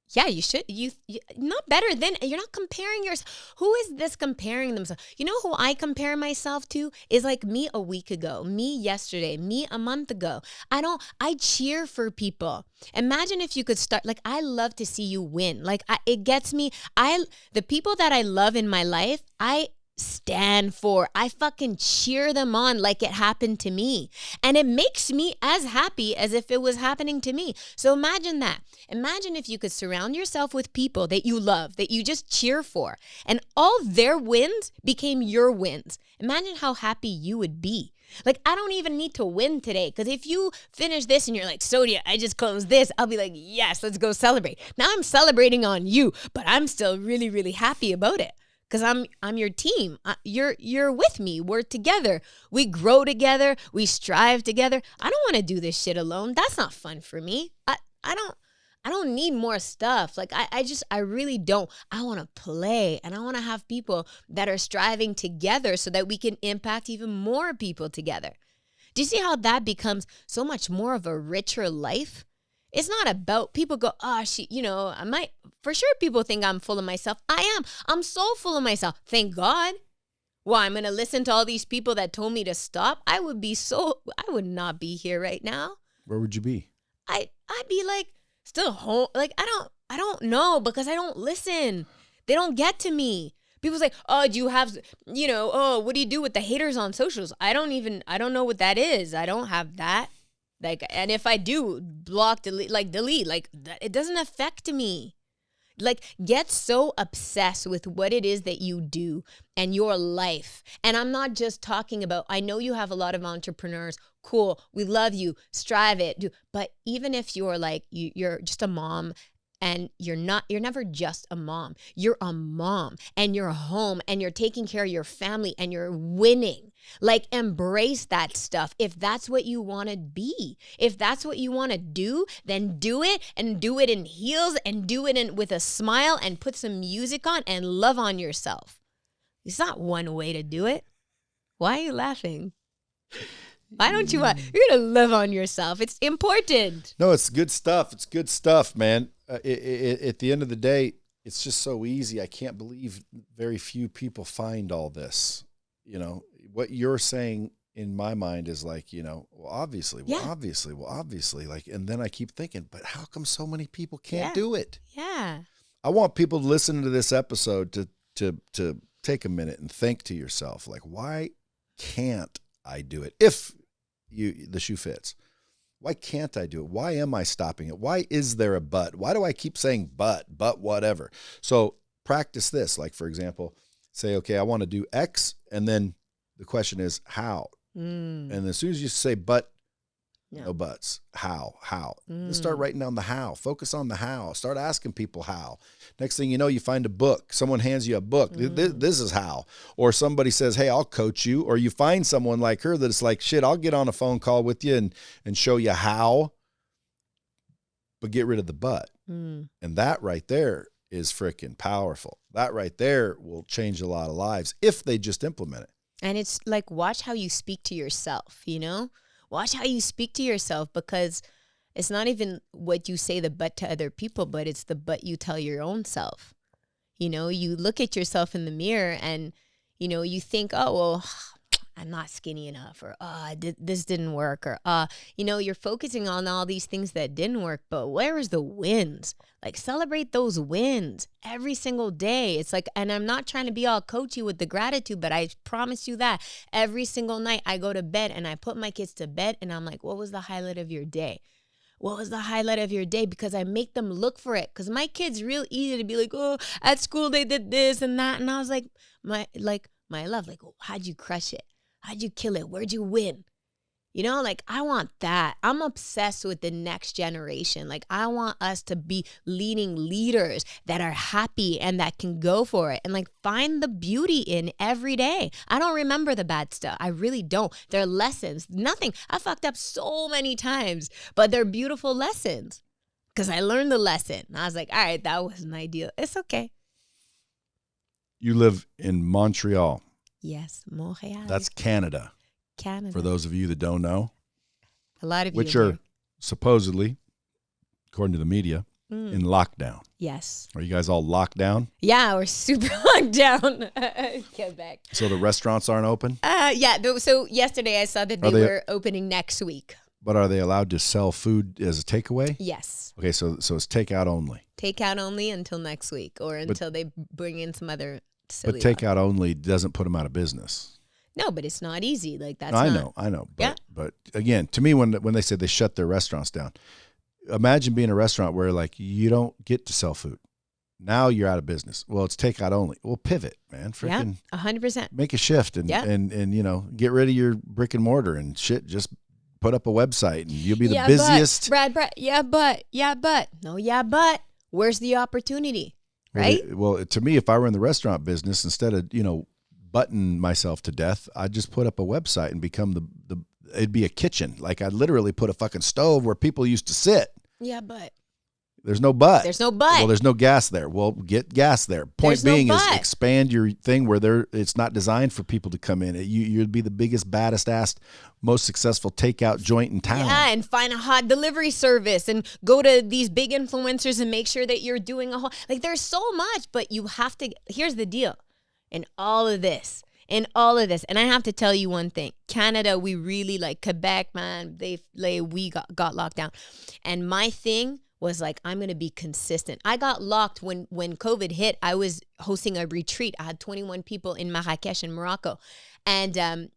Yeah, you should. You not better than. You're not comparing yourself. Who is this comparing themselves? You know who I compare myself to is like me a week ago, me yesterday, me a month ago. I cheer for people. Imagine if you could start. Like, I love to see you win. Like, it gets me. The people that I love in my life, I stand for. I fucking cheer them on like it happened to me. And it makes me as happy as if it was happening to me. So imagine that. Imagine if you could surround yourself with people that you love, that you just cheer for, and all their wins became your wins. Imagine how happy you would be. Like, I don't even need to win today, because if you finish this and you're like, Sonia, I just closed this, I'll be like, yes, let's go celebrate. Now I'm celebrating on you, but I'm still really, really happy about it. Because I'm your team. You're with me. We're together. We grow together. We strive together. I don't want to do this shit alone. That's not fun for me. I don't need more stuff. Like, I really don't. I want to play, and I want to have people that are striving together so that we can impact even more people together. Do you see how that becomes so much more of a richer life? It's not about, people go, for sure people think I'm full of myself. I am. I'm so full of myself. Thank God. Well, I'm going to listen to all these people that told me to stop. I would not be here right now. Where would you be? I'd be like still home. Like, I don't know, because I don't listen. They don't get to me. People say, oh, do you have, what do you do with the haters on socials? I don't know what that is. I don't have that. Like, and if I do, block, delete, it doesn't affect me. Like, get so obsessed with what it is that you do and your life. And I'm not just talking about, I know you have a lot of entrepreneurs. cool. We love you. Strive it. But even if you're like, you're just a mom, and you're never just a mom. You're a mom, and you're home, and you're taking care of your family, and you're winning. Like, embrace that stuff. If that's what you want to be, if that's what you want to do, then do it, and do it in heels, and do it with a smile, and put some music on, and love on yourself. It's not one way to do it. Why are you laughing? Why don't you want? You're gonna love on yourself. It's important. No, it's good stuff. It's good stuff, man. At the end of the day, it's just so easy. I can't believe very few people find all this. You know, what you're saying in my mind is like, you know, well, obviously, like, and then I keep thinking, but how come so many people can't do it? Yeah. I want people to listen to this episode to take a minute and think to yourself, like, why can't I do it? If the shoe fits. Why can't I do it? Why am I stopping it? Why is there a but? Why do I keep saying but whatever? So practice this. Like, for example, say, okay, I want to do X, and then the question is how? And as soon as you say but, no buts. How? Let's start writing down the how. Focus on the how. Start asking people how. Next thing you know, you find a book. Someone hands you a book. This is how. Or somebody says, hey, I'll coach you. Or you find someone like her that's like, shit, I'll get on a phone call with you and show you how. But get rid of the but. And that right there is freaking powerful. That right there will change a lot of lives if they just implement it. And it's like, watch how you speak to yourself, you know? Watch how you speak to yourself, because it's not even what you say the but to other people, but it's the but you tell your own self. You know, you look at yourself in the mirror and, you know, you think, oh, well, I'm not skinny enough, or this didn't work, or you know, you're focusing on all these things that didn't work, but where is the wins? Like, celebrate those wins every single day. It's like, and I'm not trying to be all coachy with the gratitude, but I promise you that every single night I go to bed and I put my kids to bed and I'm like, what was the highlight of your day? What was the highlight of your day? Because I make them look for it. Because my kids real easy to be like, oh, at school they did this and that, and I was like, my love, like, how'd you crush it? How'd you kill it? Where'd you win? You know, like, I want that. I'm obsessed with the next generation. Like, I want us to be leading leaders that are happy and that can go for it and, like, find the beauty in every day. I don't remember the bad stuff. I really don't. They're lessons. Nothing. I fucked up so many times, but they're beautiful lessons because I learned the lesson. And I was like, all right, that wasn't ideal. It's okay. You live in Montreal. Yes, Montreal. That's Canada. Canada. For those of you that don't know. A lot of you. Which are supposedly, according to the media, in lockdown. Yes. Are you guys all locked down? Yeah, we're super locked down. Quebec. So the restaurants aren't open? Yeah. So yesterday I saw that they were opening next week. But are they allowed to sell food as a takeaway? Yes. Okay, so it's takeout only. Takeout only until next week, or until they bring in some other silly. But takeout only doesn't put them out of business. No, but it's not easy. Like, that's I know. But again, to me, when they said they shut their restaurants down, imagine being a restaurant where, like, you don't get to sell food. Now you're out of business. Well, it's takeout only. Well, pivot, man. Freaking 100%. Make a shift and you know, get rid of your brick and mortar and shit. Just put up a website and you'll be the busiest. Brad. But where's the opportunity? Right? Well, to me, if I were in the restaurant business, instead of, you know, button myself to death, I'd just put up a website and become it'd be a kitchen. Like, I'd literally put a fucking stove where people used to sit. Yeah, but there's no but. There's no but. Well, there's no gas there. Well, get gas there. Point being is expand your thing where it's not designed for people to come in. You'd be the biggest, baddest ass, most successful takeout joint in town. Yeah, and find a hot delivery service and go to these big influencers and make sure that you're doing like, there's so much, but you have to, here's the deal. In all of this, and I have to tell you one thing. Canada, we really, like, Quebec, man, we got locked down. And my thing was, like, I'm going to be consistent. I got locked when COVID hit. I was hosting a retreat. I had 21 people in Marrakesh in Morocco. And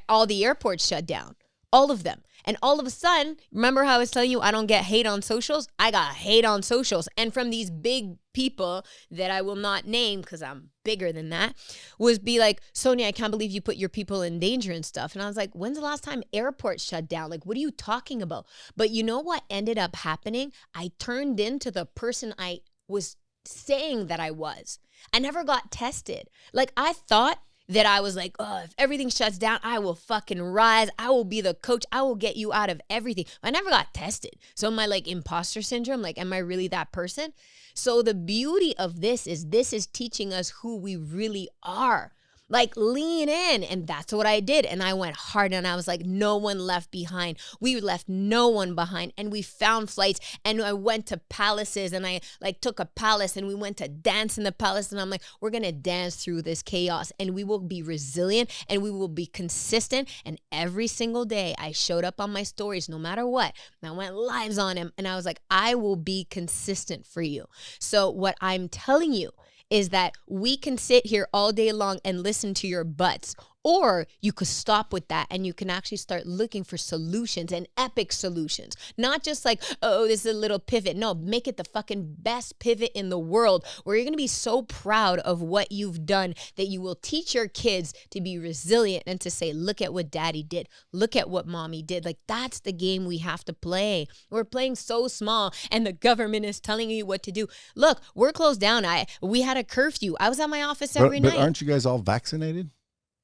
all the airports shut down. all of them. And all of a sudden, remember how I was telling you I don't get hate on socials? I got hate on socials. And from these big people that I will not name because I'm bigger than that, was be like, Sonia, I can't believe you put your people in danger and stuff. And I was like, when's the last time airports shut down? Like, what are you talking about? But you know what ended up happening? I turned into the person I was saying that I was. I never got tested. Like, I thought that I was like, oh, if everything shuts down, I will fucking rise. I will be the coach. I will get you out of everything. I never got tested. So my like imposter syndrome, like, am I really that person? So the beauty of this is teaching us who we really are. Like, lean in. And that's what I did. And I went hard and I was like, no one left behind. We left no one behind. And we found flights and I went to palaces and I like took a palace and we went to dance in the palace. And I'm like, we're going to dance through this chaos and we will be resilient and we will be consistent. And every single day I showed up on my stories, no matter what. And I went lives on him. And I was like, I will be consistent for you. So what I'm telling you is that we can sit here all day long and listen to your butts, or you could stop with that and you can actually start looking for solutions and epic solutions. Not just like, oh, this is a little pivot. No, make it the fucking best pivot in the world where you're going to be so proud of what you've done that you will teach your kids to be resilient and to say, look at what daddy did. Look at what mommy did. Like, that's the game we have to play. We're playing so small and the government is telling you what to do. Look, we're closed down. We had a curfew. I was at my office every night. But aren't you guys all vaccinated?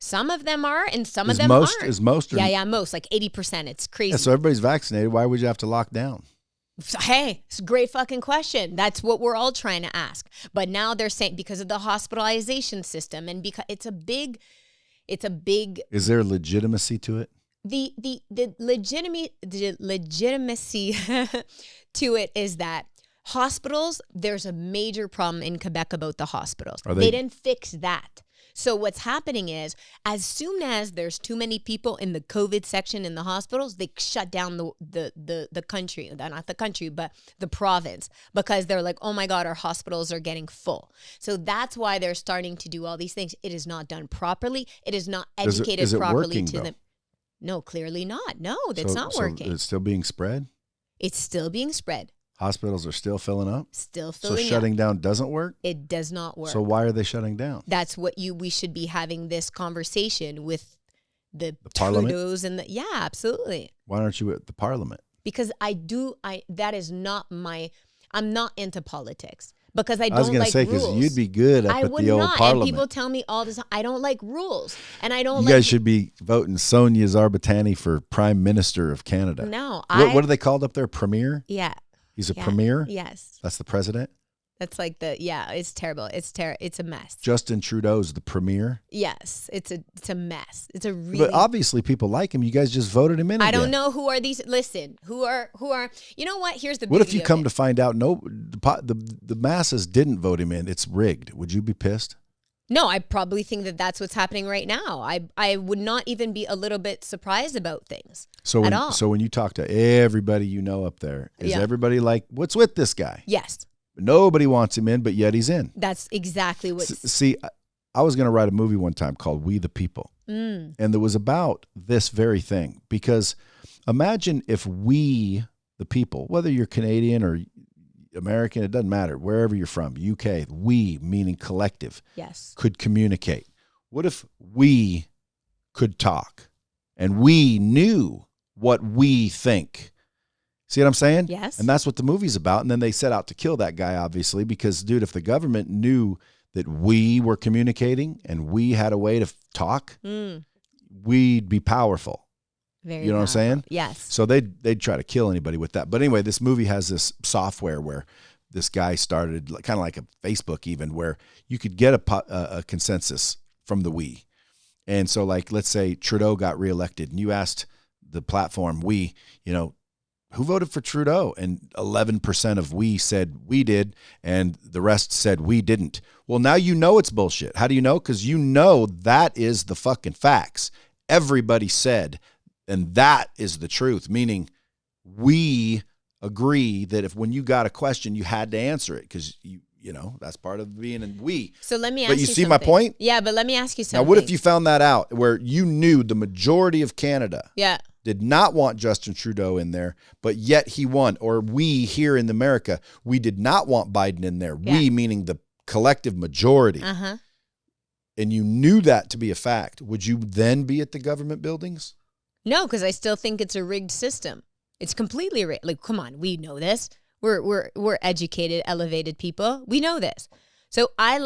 Some of them are, and some of them aren't. Is most? Yeah, most, like 80%. It's crazy. Yeah, so everybody's vaccinated. Why would you have to lock down? Hey, it's a great fucking question. That's what we're all trying to ask. But now they're saying because of the hospitalization system and because it's a big. Is there legitimacy to it? The legitimacy to it is that hospitals, there's a major problem in Quebec about the hospitals. They didn't fix that. So what's happening is, as soon as there's too many people in the COVID section in the hospitals, they shut down the country, not the country, but the province, because they're like, oh my God, our hospitals are getting full. So that's why they're starting to do all these things. It is not done properly. It is not educated is it properly working, to though? them. No, clearly not. No, that's not working. So it's still being spread? It's still being spread. Hospitals are still filling up? Still filling up. So shutting down doesn't work? It does not work. So why are they shutting down? That's what we should be having this conversation with the Parliament? Trudeaus and yeah, absolutely. Why aren't you at the Parliament? Because that is not I'm not into politics. Because I don't like rules. I was going to say, because you'd be good up at the old Parliament. And people tell me all this time, I don't like rules. And I don't You guys should be voting Sonia Z for Prime Minister of Canada. No. What are they called up there? Premier? Yeah. He's a premier? Yes. That's the president? That's like it's terrible. It's a mess. Justin Trudeau's the premier? Yes. It's a mess. It's a really. But obviously people like him. You guys just voted him in again. I don't know who are these. Listen, who are, you know what? Here's the beauty. What if you come to find out the masses didn't vote him in? It's rigged. Would you be pissed? No, I probably think that that's what's happening right now. I would not even be a little bit surprised about things at all. So when you talk to everybody you know up there, is everybody like, what's with this guy? Yes. Nobody wants him in, but yet he's in. That's exactly what. See, I was going to write a movie one time called We the People. And it was about this very thing. Because imagine if we, the people, whether you're Canadian or American, it doesn't matter, wherever you're from, UK, we, meaning collective, yes, could communicate. What if we could talk and we knew what we think? See what I'm saying? Yes. And that's what the movie's about. And then they set out to kill that guy, obviously, because, dude, if the government knew that we were communicating and we had a way to talk, we'd be powerful. Very you know powerful. What I'm saying? Yes. So they'd try to kill anybody with that. But anyway, this movie has this software where this guy started, kind of like a Facebook even, where you could get a consensus from the we. And so, like, let's say Trudeau got reelected and you asked the platform, who voted for Trudeau? And 11% of we said we did, and the rest said we didn't. Well, now you know it's bullshit. How do you know? Because you know that is the fucking facts. Everybody said, and that is the truth, meaning we agree that when you got a question, you had to answer it because that's part of being in we. So let me ask you But you see something. my point? Yeah, but let me ask you something. Now, what if you found that out where you knew the majority of Canada? Yeah. did not want Justin Trudeau in there, but yet he won. Or we here in America, we did not want Biden in there. Yeah. We meaning the collective majority. Uh-huh. And you knew that to be a fact. Would you then be at the government buildings? No, because I still think it's a rigged system. It's completely rigged. Like, come on, we know this. We're educated, elevated people. We know this. So I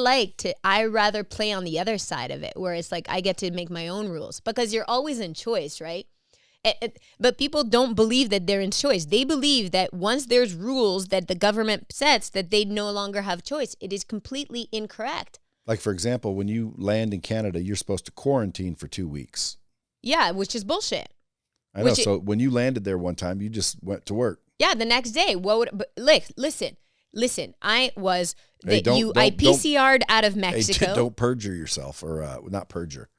rather play on the other side of it, where it's like I get to make my own rules, because you're always in choice, right? But people don't believe that they're in choice. They believe that once there's rules that the government sets, that they no longer have choice. It is completely incorrect. Like, for example, when you land in Canada, you're supposed to quarantine for 2 weeks. Yeah, which is bullshit. I know. So when you landed there one time, you just went to work. Yeah, the next day. Listen. I was I PCR'd out of Mexico. Hey, don't perjure yourself, or not perjure.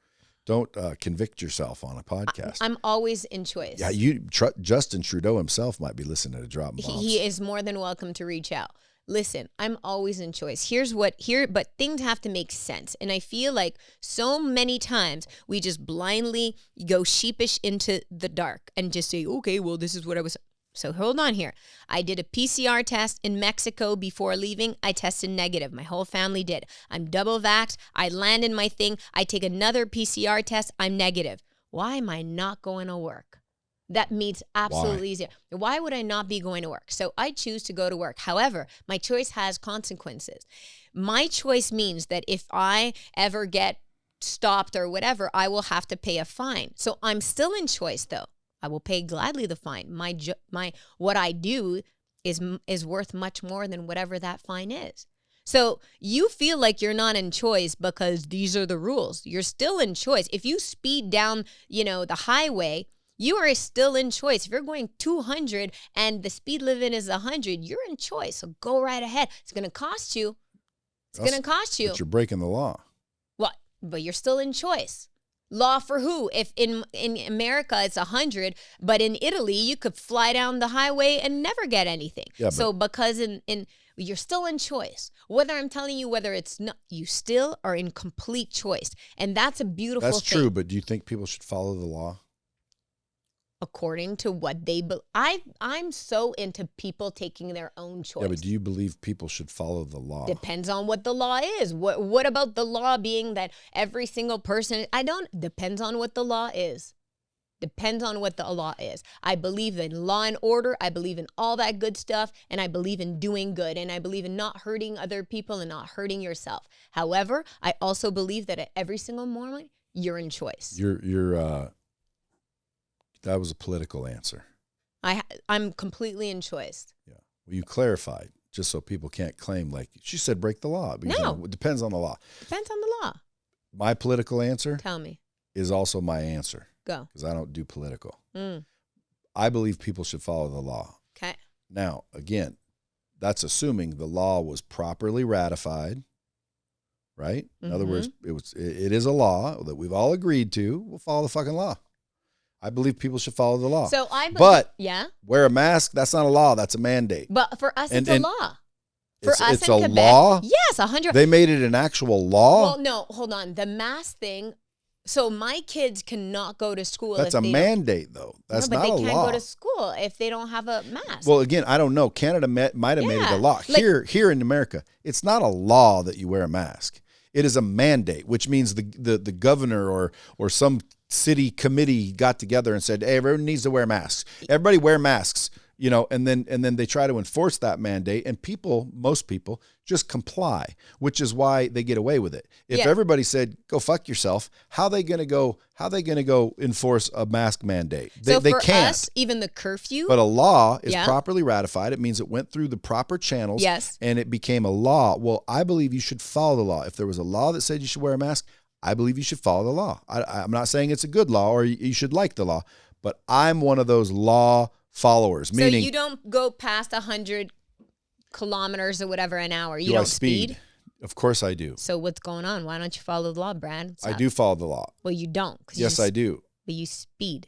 Don't convict yourself on a podcast. I'm always in choice. Yeah, Justin Trudeau himself might be listening to Drop Bombs. He is more than welcome to reach out. Listen, I'm always in choice. But things have to make sense. And I feel like so many times we just blindly go sheepish into the dark and just say, okay, well, this is what I was. So hold on here. I did a PCR test in Mexico before leaving. I tested negative. My whole family did. I'm double vaxxed. I land in my thing. I take another PCR test. I'm negative. Why am I not going to work? That means absolutely zero. Why would I not be going to work? So I choose to go to work. However, my choice has consequences. My choice means that if I ever get stopped or whatever, I will have to pay a fine. So I'm still in choice, though. I will pay gladly the fine. My what I do is worth much more than whatever that fine is. So you feel like you're not in choice because these are the rules. You're still in choice. If you speed down, the highway, you are still in choice. If you're going 200 and the speed limit is 100, you're in choice. So go right ahead. It's going to cost you. But you're breaking the law. What? But you're still in choice. Law for who? If in America it's 100, but in Italy you could fly down the highway and never get anything. Yeah, so because in you're still in choice. Whether I'm telling you whether it's not, you still are in complete choice, and that's a beautiful thing. That's true, but do you think people should follow the law? According to what they believe. I'm so into people taking their own choice. Yeah, but do you believe people should follow the law? Depends on what the law is. What about the law being that every single person, depends on what the law is. Depends on what the law is. I believe in law and order. I believe in all that good stuff, and I believe in doing good, and I believe in not hurting other people and not hurting yourself. However, I also believe that at every single moment, you're in choice. That was a political answer. I'm completely in choice. Yeah. Well, you clarified just so people can't claim like she said break the law. Because, no. It depends on the law. Depends on the law. My political answer. Tell me. Is also my answer. Go. Because I don't do political. I believe people should follow the law. Okay. Now, again, that's assuming the law was properly ratified. Right? In other words, it is a law that we've all agreed to. We'll follow the fucking law. I believe people should follow the law. So wear a mask, that's not a law, that's a mandate. But for us, it's a law. It's a law? Yes, 100%. They made it an actual law? Well, no, hold on. The mask thing, so my kids cannot go to school. That's a mandate, though. That's not a law. But they can't go to school if they don't have a mask. Well, again, I don't know. Canada might have made it a law. Here in America, it's not a law that you wear a mask. It is a mandate, which means the governor or some city committee got together and said, hey, everyone needs to wear masks. Everybody wear masks, and then they try to enforce that mandate, and most people just comply, which is why they get away with it. If everybody said, go fuck yourself, how they going to go enforce a mask mandate? They can't. Us, even the curfew. But a law is properly ratified. It means it went through the proper channels and it became a law. Well, I believe you should follow the law. If there was a law that said you should wear a mask, I believe you should follow the law. I'm not saying it's a good law or you should like the law, but I'm one of those law followers. Meaning, so you don't go past 100 kilometers or whatever an hour. You don't speed? Of course I do. So what's going on? Why don't you follow the law, Brad? I do follow the law. Well, you don't. Yes, I do. But you speed.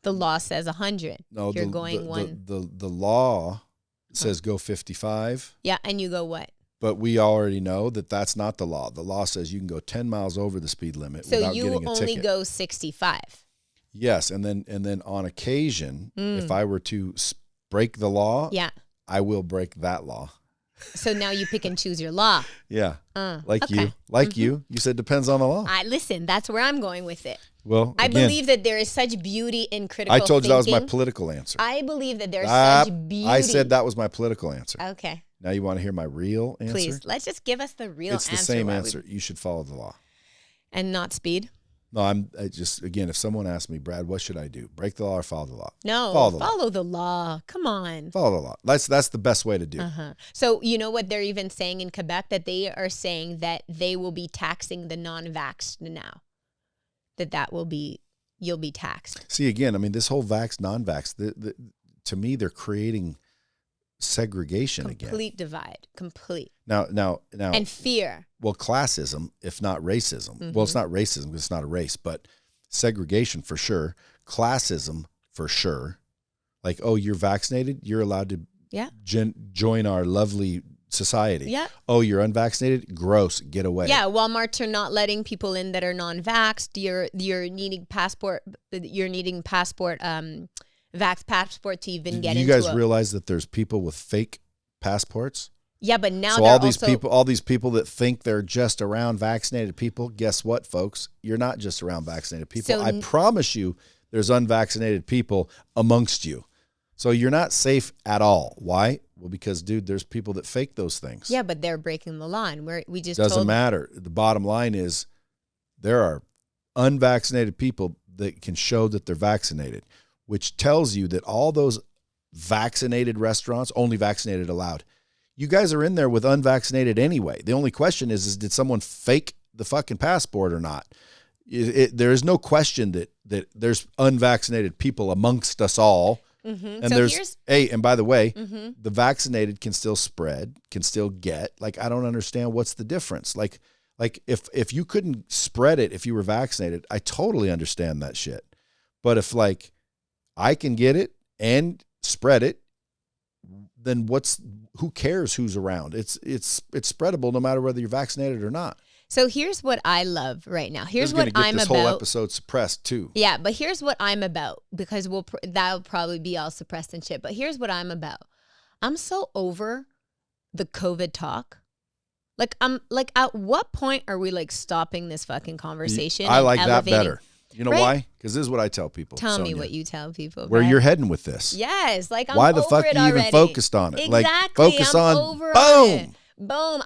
The law says 100. No, the law says go 55. Yeah, and you go what? But we already know that that's not the law. The law says you can go 10 miles over the speed limit without getting a ticket. So you only go 65. Yes, and then on occasion, if I were to break the law, I will break that law. So now you pick and choose your law. Yeah, you said depends on the law. Listen, that's where I'm going with it. Well, I believe that there is such beauty in critical thinking. I told you that was my political answer. I believe that there's such beauty. I said that was my political answer. Okay. Now you want to hear my real answer? Please, let's just give us the real answer. It's the same answer. You should follow the law. And not speed? No, I just, again, if someone asks me, Brad, what should I do? Break the law or follow the law? No, follow the law. Come on. Follow the law. That's the best way to do it. So you know what they're even saying in Quebec? That they are saying that they will be taxing the non-vaxxed now. You'll be taxed. See, again, I mean, this whole vax, non-vax, to me, they're creating segregation again. Complete divide. Complete. Now. And fear. Well, classism, if not racism. Well, it's not racism because it's not a race, but segregation for sure. Classism for sure. Like, oh, you're vaccinated, you're allowed to join our lovely society. Yeah. Oh, you're unvaccinated? Gross. Get away. Yeah, Walmarts are not letting people in that are non-vaxxed. You're needing passport. Vax passport to even get into. You guys realize that there's people with fake passports? Yeah, but now so all these people that think they're just around vaccinated people, guess what, folks? You're not just around vaccinated people. So, I promise you, there's unvaccinated people amongst you. So you're not safe at all. Why? Well, because, dude, there's people that fake those things. Yeah, but they're breaking the law, and we just doesn't matter. The bottom line is there are unvaccinated people that can show that they're vaccinated, which tells you that all those vaccinated restaurants, only vaccinated allowed. You guys are in there with unvaccinated anyway. The only question is did someone fake the fucking passport or not? There is no question that there's unvaccinated people amongst us all. And so and by the way, the vaccinated can still spread, can still get. Like, I don't understand what's the difference. Like if you couldn't spread it if you were vaccinated, I totally understand that shit. But if like I can get it and spread it, then who cares who's around? It's spreadable no matter whether you're vaccinated or not. So here's what I love right now. Here's what I'm about. This whole episode suppressed too. Yeah, but here's what I'm about, because that'll probably be all suppressed and shit. But here's what I'm about. I'm so over the COVID talk. Like, at what point are we like stopping this fucking conversation? I like that better. You know why? Because this is what I tell people. Tell Sonia, me what you tell people. Where you're heading with this. Yes, like I'm why the fuck it you even already. focused on it? Exactly. Like focus I'm on over boom. Boom.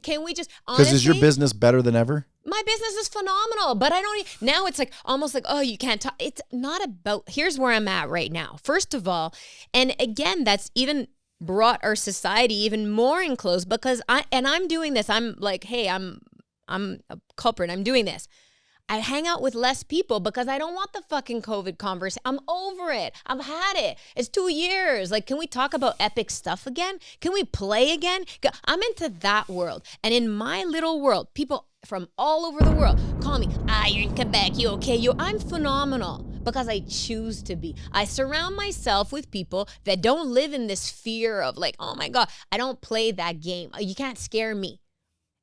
Can we just because is your business better than ever? My business is phenomenal, but I don't now it's like almost like, oh, you can't talk. It's not about, here's where I'm at right now. First of all, and again, that's even brought our society even more enclosed because I'm doing this. I'm like, hey, I'm a culprit. I'm doing this. I hang out with less people because I don't want the fucking COVID conversation. I'm over it. I've had it. It's 2 years. Like, can we talk about epic stuff again? Can we play again? I'm into that world. And in my little world, people from all over the world call me, you're in Quebec, you okay? I'm phenomenal because I choose to be. I surround myself with people that don't live in this fear of like, oh my God, I don't play that game. You can't scare me.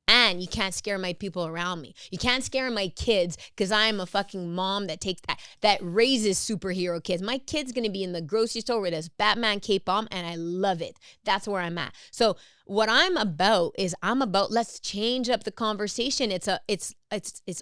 And you can't scare my people around me. You can't scare my kids because I'm a fucking mom that takes that raises superhero kids. My kid's going to be in the grocery store with his Batman cape on, and I love it. That's where I'm at. So what I'm about is let's change up the conversation. It's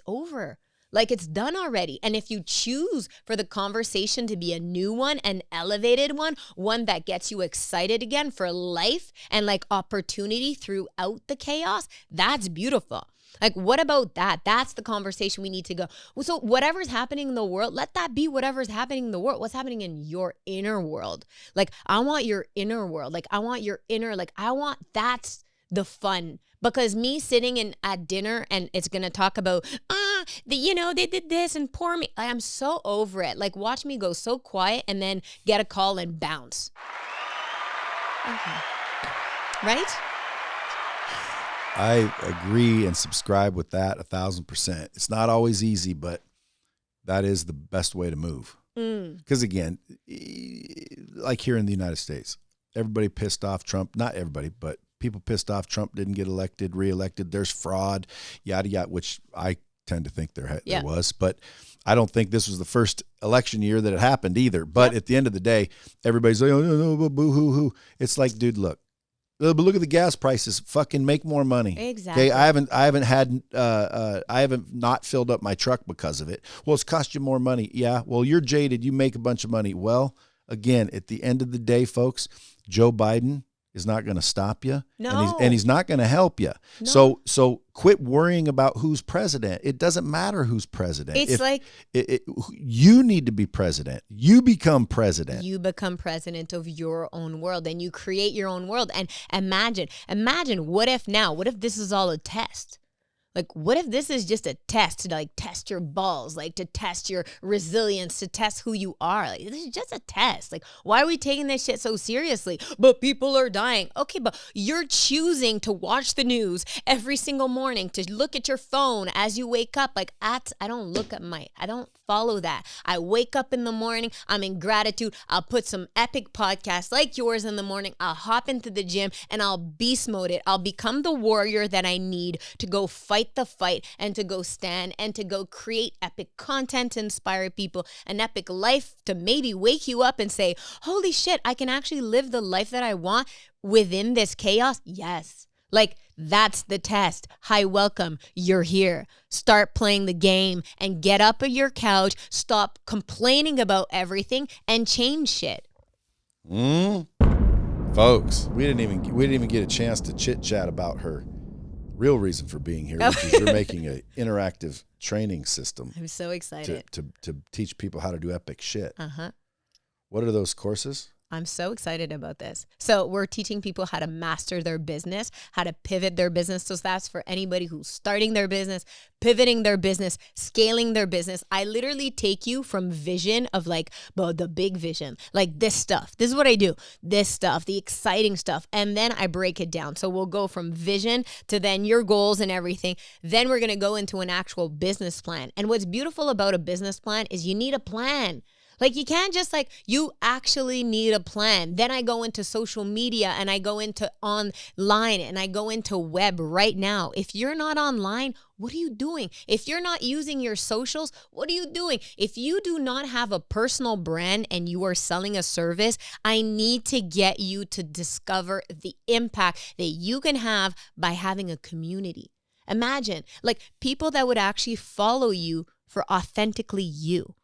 over. Like, it's done already. And if you choose for the conversation to be a new one, an elevated one that gets you excited again for life and like opportunity throughout the chaos, that's beautiful. Like, what about that? That's the conversation we need to go. So whatever's happening in the world, let that be whatever's happening in the world. What's happening in your inner world? Like, I want your inner world. Like, I want your inner, like, that's the fun. Because me sitting at dinner and it's going to talk about, they did this and poor me. I'm so over it. Like, watch me go so quiet and then get a call and bounce. Okay. Right? I agree and subscribe with that 1,000%. It's not always easy, but that is the best way to move. Because again, like here in the United States, everybody pissed off Trump. Not everybody, but people pissed off Trump didn't get reelected. There's fraud, yada, yada, which I tend to think there was, but I don't think this was the first election year that it happened either. But at the end of the day, everybody's like, oh, no, boo hoo hoo. It's like, dude, look at the gas prices. Fucking make more money. Exactly. Okay, I haven't not filled up my truck because of it. Well, it's cost you more money. Yeah. Well, you're jaded. You make a bunch of money. Well, again, at the end of the day, folks, Joe Biden is not going to stop you. No. And he's not going to help you. No. So quit worrying about who's president. It doesn't matter who's president. You need to be president. You become president. You become president of your own world, and you create your own world. And imagine what if this is all a test? Like, what if this is just a test to like test your balls, like to test your resilience, to test who you are? Like, this is just a test. Like, why are we taking this shit so seriously? But people are dying. Okay, but you're choosing to watch the news every single morning, to look at your phone as you wake up. Like, I don't follow that. I wake up in the morning, I'm in gratitude. I'll put some epic podcasts like yours in the morning. I'll hop into the gym and I'll beast mode it. I'll become the warrior that I need to go fight the fight and to go stand and to go create epic content to inspire people, an epic life to maybe wake you up and say, holy shit, I can actually live the life that I want within this chaos. Yes. Like, that's the test. Hi, welcome. You're here. Start playing the game and get up at your couch. Stop complaining about everything and change shit. Folks, we didn't even get a chance to chit chat about her real reason for being here, which is you're making an interactive training system. I'm so excited to teach people how to do epic shit. Uh-huh. What are those courses? I'm so excited about this. So we're teaching people how to master their business, how to pivot their business. So that's for anybody who's starting their business, pivoting their business, scaling their business. I literally take you from vision of like, the big vision, like this stuff. This is what I do. This stuff, the exciting stuff. And then I break it down. So we'll go from vision to then your goals and everything. Then we're going to go into an actual business plan. And what's beautiful about a business plan is you need a plan. Like, you can't just you actually need a plan. Then I go into social media and I go into online and I go into web right now. If you're not online, what are you doing? If you're not using your socials, what are you doing? If you do not have a personal brand and you are selling a service, I need to get you to discover the impact that you can have by having a community. Imagine, people that would actually follow you for authentically you.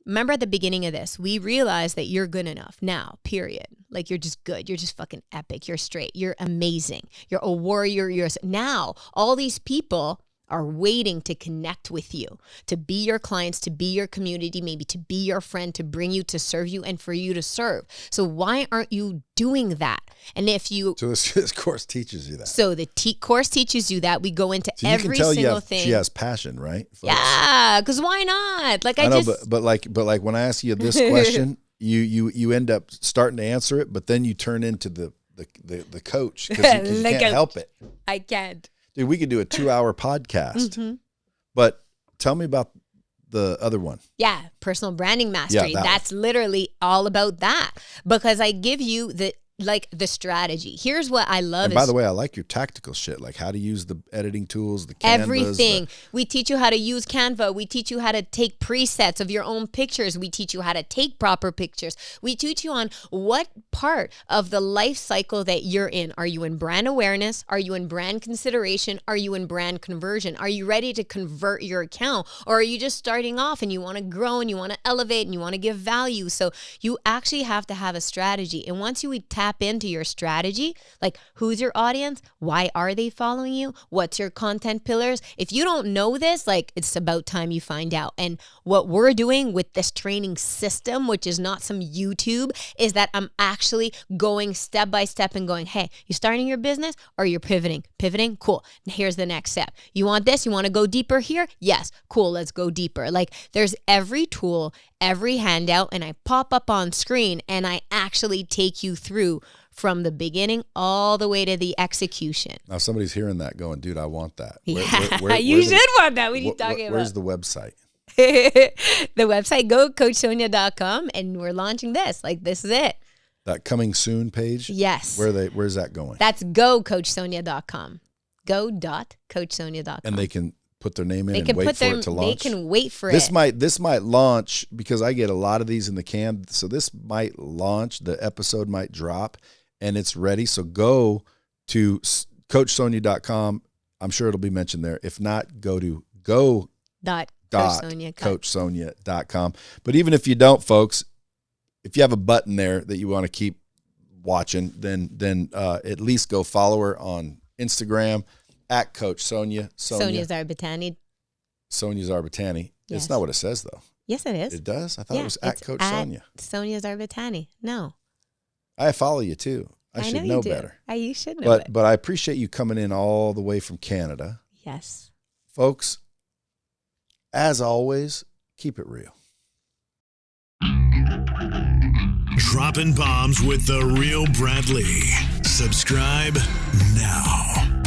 Remember at the beginning of this, we realized that you're good enough now, period. You're just good. You're just fucking epic. You're straight. You're amazing. You're a warrior. Now, all these people are waiting to connect with you, to be your clients, to be your community, maybe to be your friend, to bring you, to serve you, and for you to serve. So why aren't you doing that? And if you... So this course teaches you that. So the course teaches you that. We go into every single thing. She has passion, right? Folks? Yeah, because why not? I know, but when I ask you this question, you end up starting to answer it, but then you turn into the coach because you can't help it. I can't. Dude, we could do a 2-hour podcast. Mm-hmm. But tell me about the other one. Yeah, personal branding mastery. Yeah, that's literally all about that, because I give you the strategy. Here's what I love. And by the way, I like your tactical shit, like how to use the editing tools, the Canvas. Everything. We teach you how to use Canva. We teach you how to take presets of your own pictures. We teach you how to take proper pictures. We teach you on what part of the life cycle that you're in. Are you in brand awareness? Are you in brand consideration? Are you in brand conversion? Are you ready to convert your account? Or are you just starting off and you want to grow and you want to elevate and you want to give value? So you actually have to have a strategy. And once you tap into your strategy, who's your audience? Why are they following you? What's your content pillars? If you don't know this, it's about time you find out. And what we're doing with this training system, which is not some YouTube, is that I'm actually going step by step and going, hey, you starting your business or you're pivoting? Pivoting? Cool. Here's the next step. You want this? You want to go deeper here? Yes. Cool. Let's go deeper. There's every tool, every handout, and I pop up on screen and I actually take you through from the beginning all the way to the execution. Now somebody's hearing that going, dude, I want that. Where you should want that. What are you talking about? Where's the website? The website, go coachsonia.com, and we're launching this. This is it. That coming soon page? Yes. Where's that going? That's go coachsonia.com. Go.coachsonia.com. And they can put their name in They and can wait put for their, it to they launch? can wait for This it. might launch because I get a lot of these in the can. So this might launch. The episode might drop and it's ready. So go to CoachSonia.com. I'm sure it'll be mentioned there. If not, go to CoachSonia.com. But even if you don't, folks, if you have a button there that you want to keep watching, then at least go follow her on Instagram at Coach Sonia. Sonia Zarbatani. Sonia Zarbatani. Yes. It's not what it says, though. Yes, it is. It does? I thought it was at Coach Sonia. Sonia Zarbatani. No. I follow you, too. I should know better. You should know it. But I appreciate you coming in all the way from Canada. Yes. Folks, as always, keep it real. Dropping bombs with the real Bradley. Subscribe now.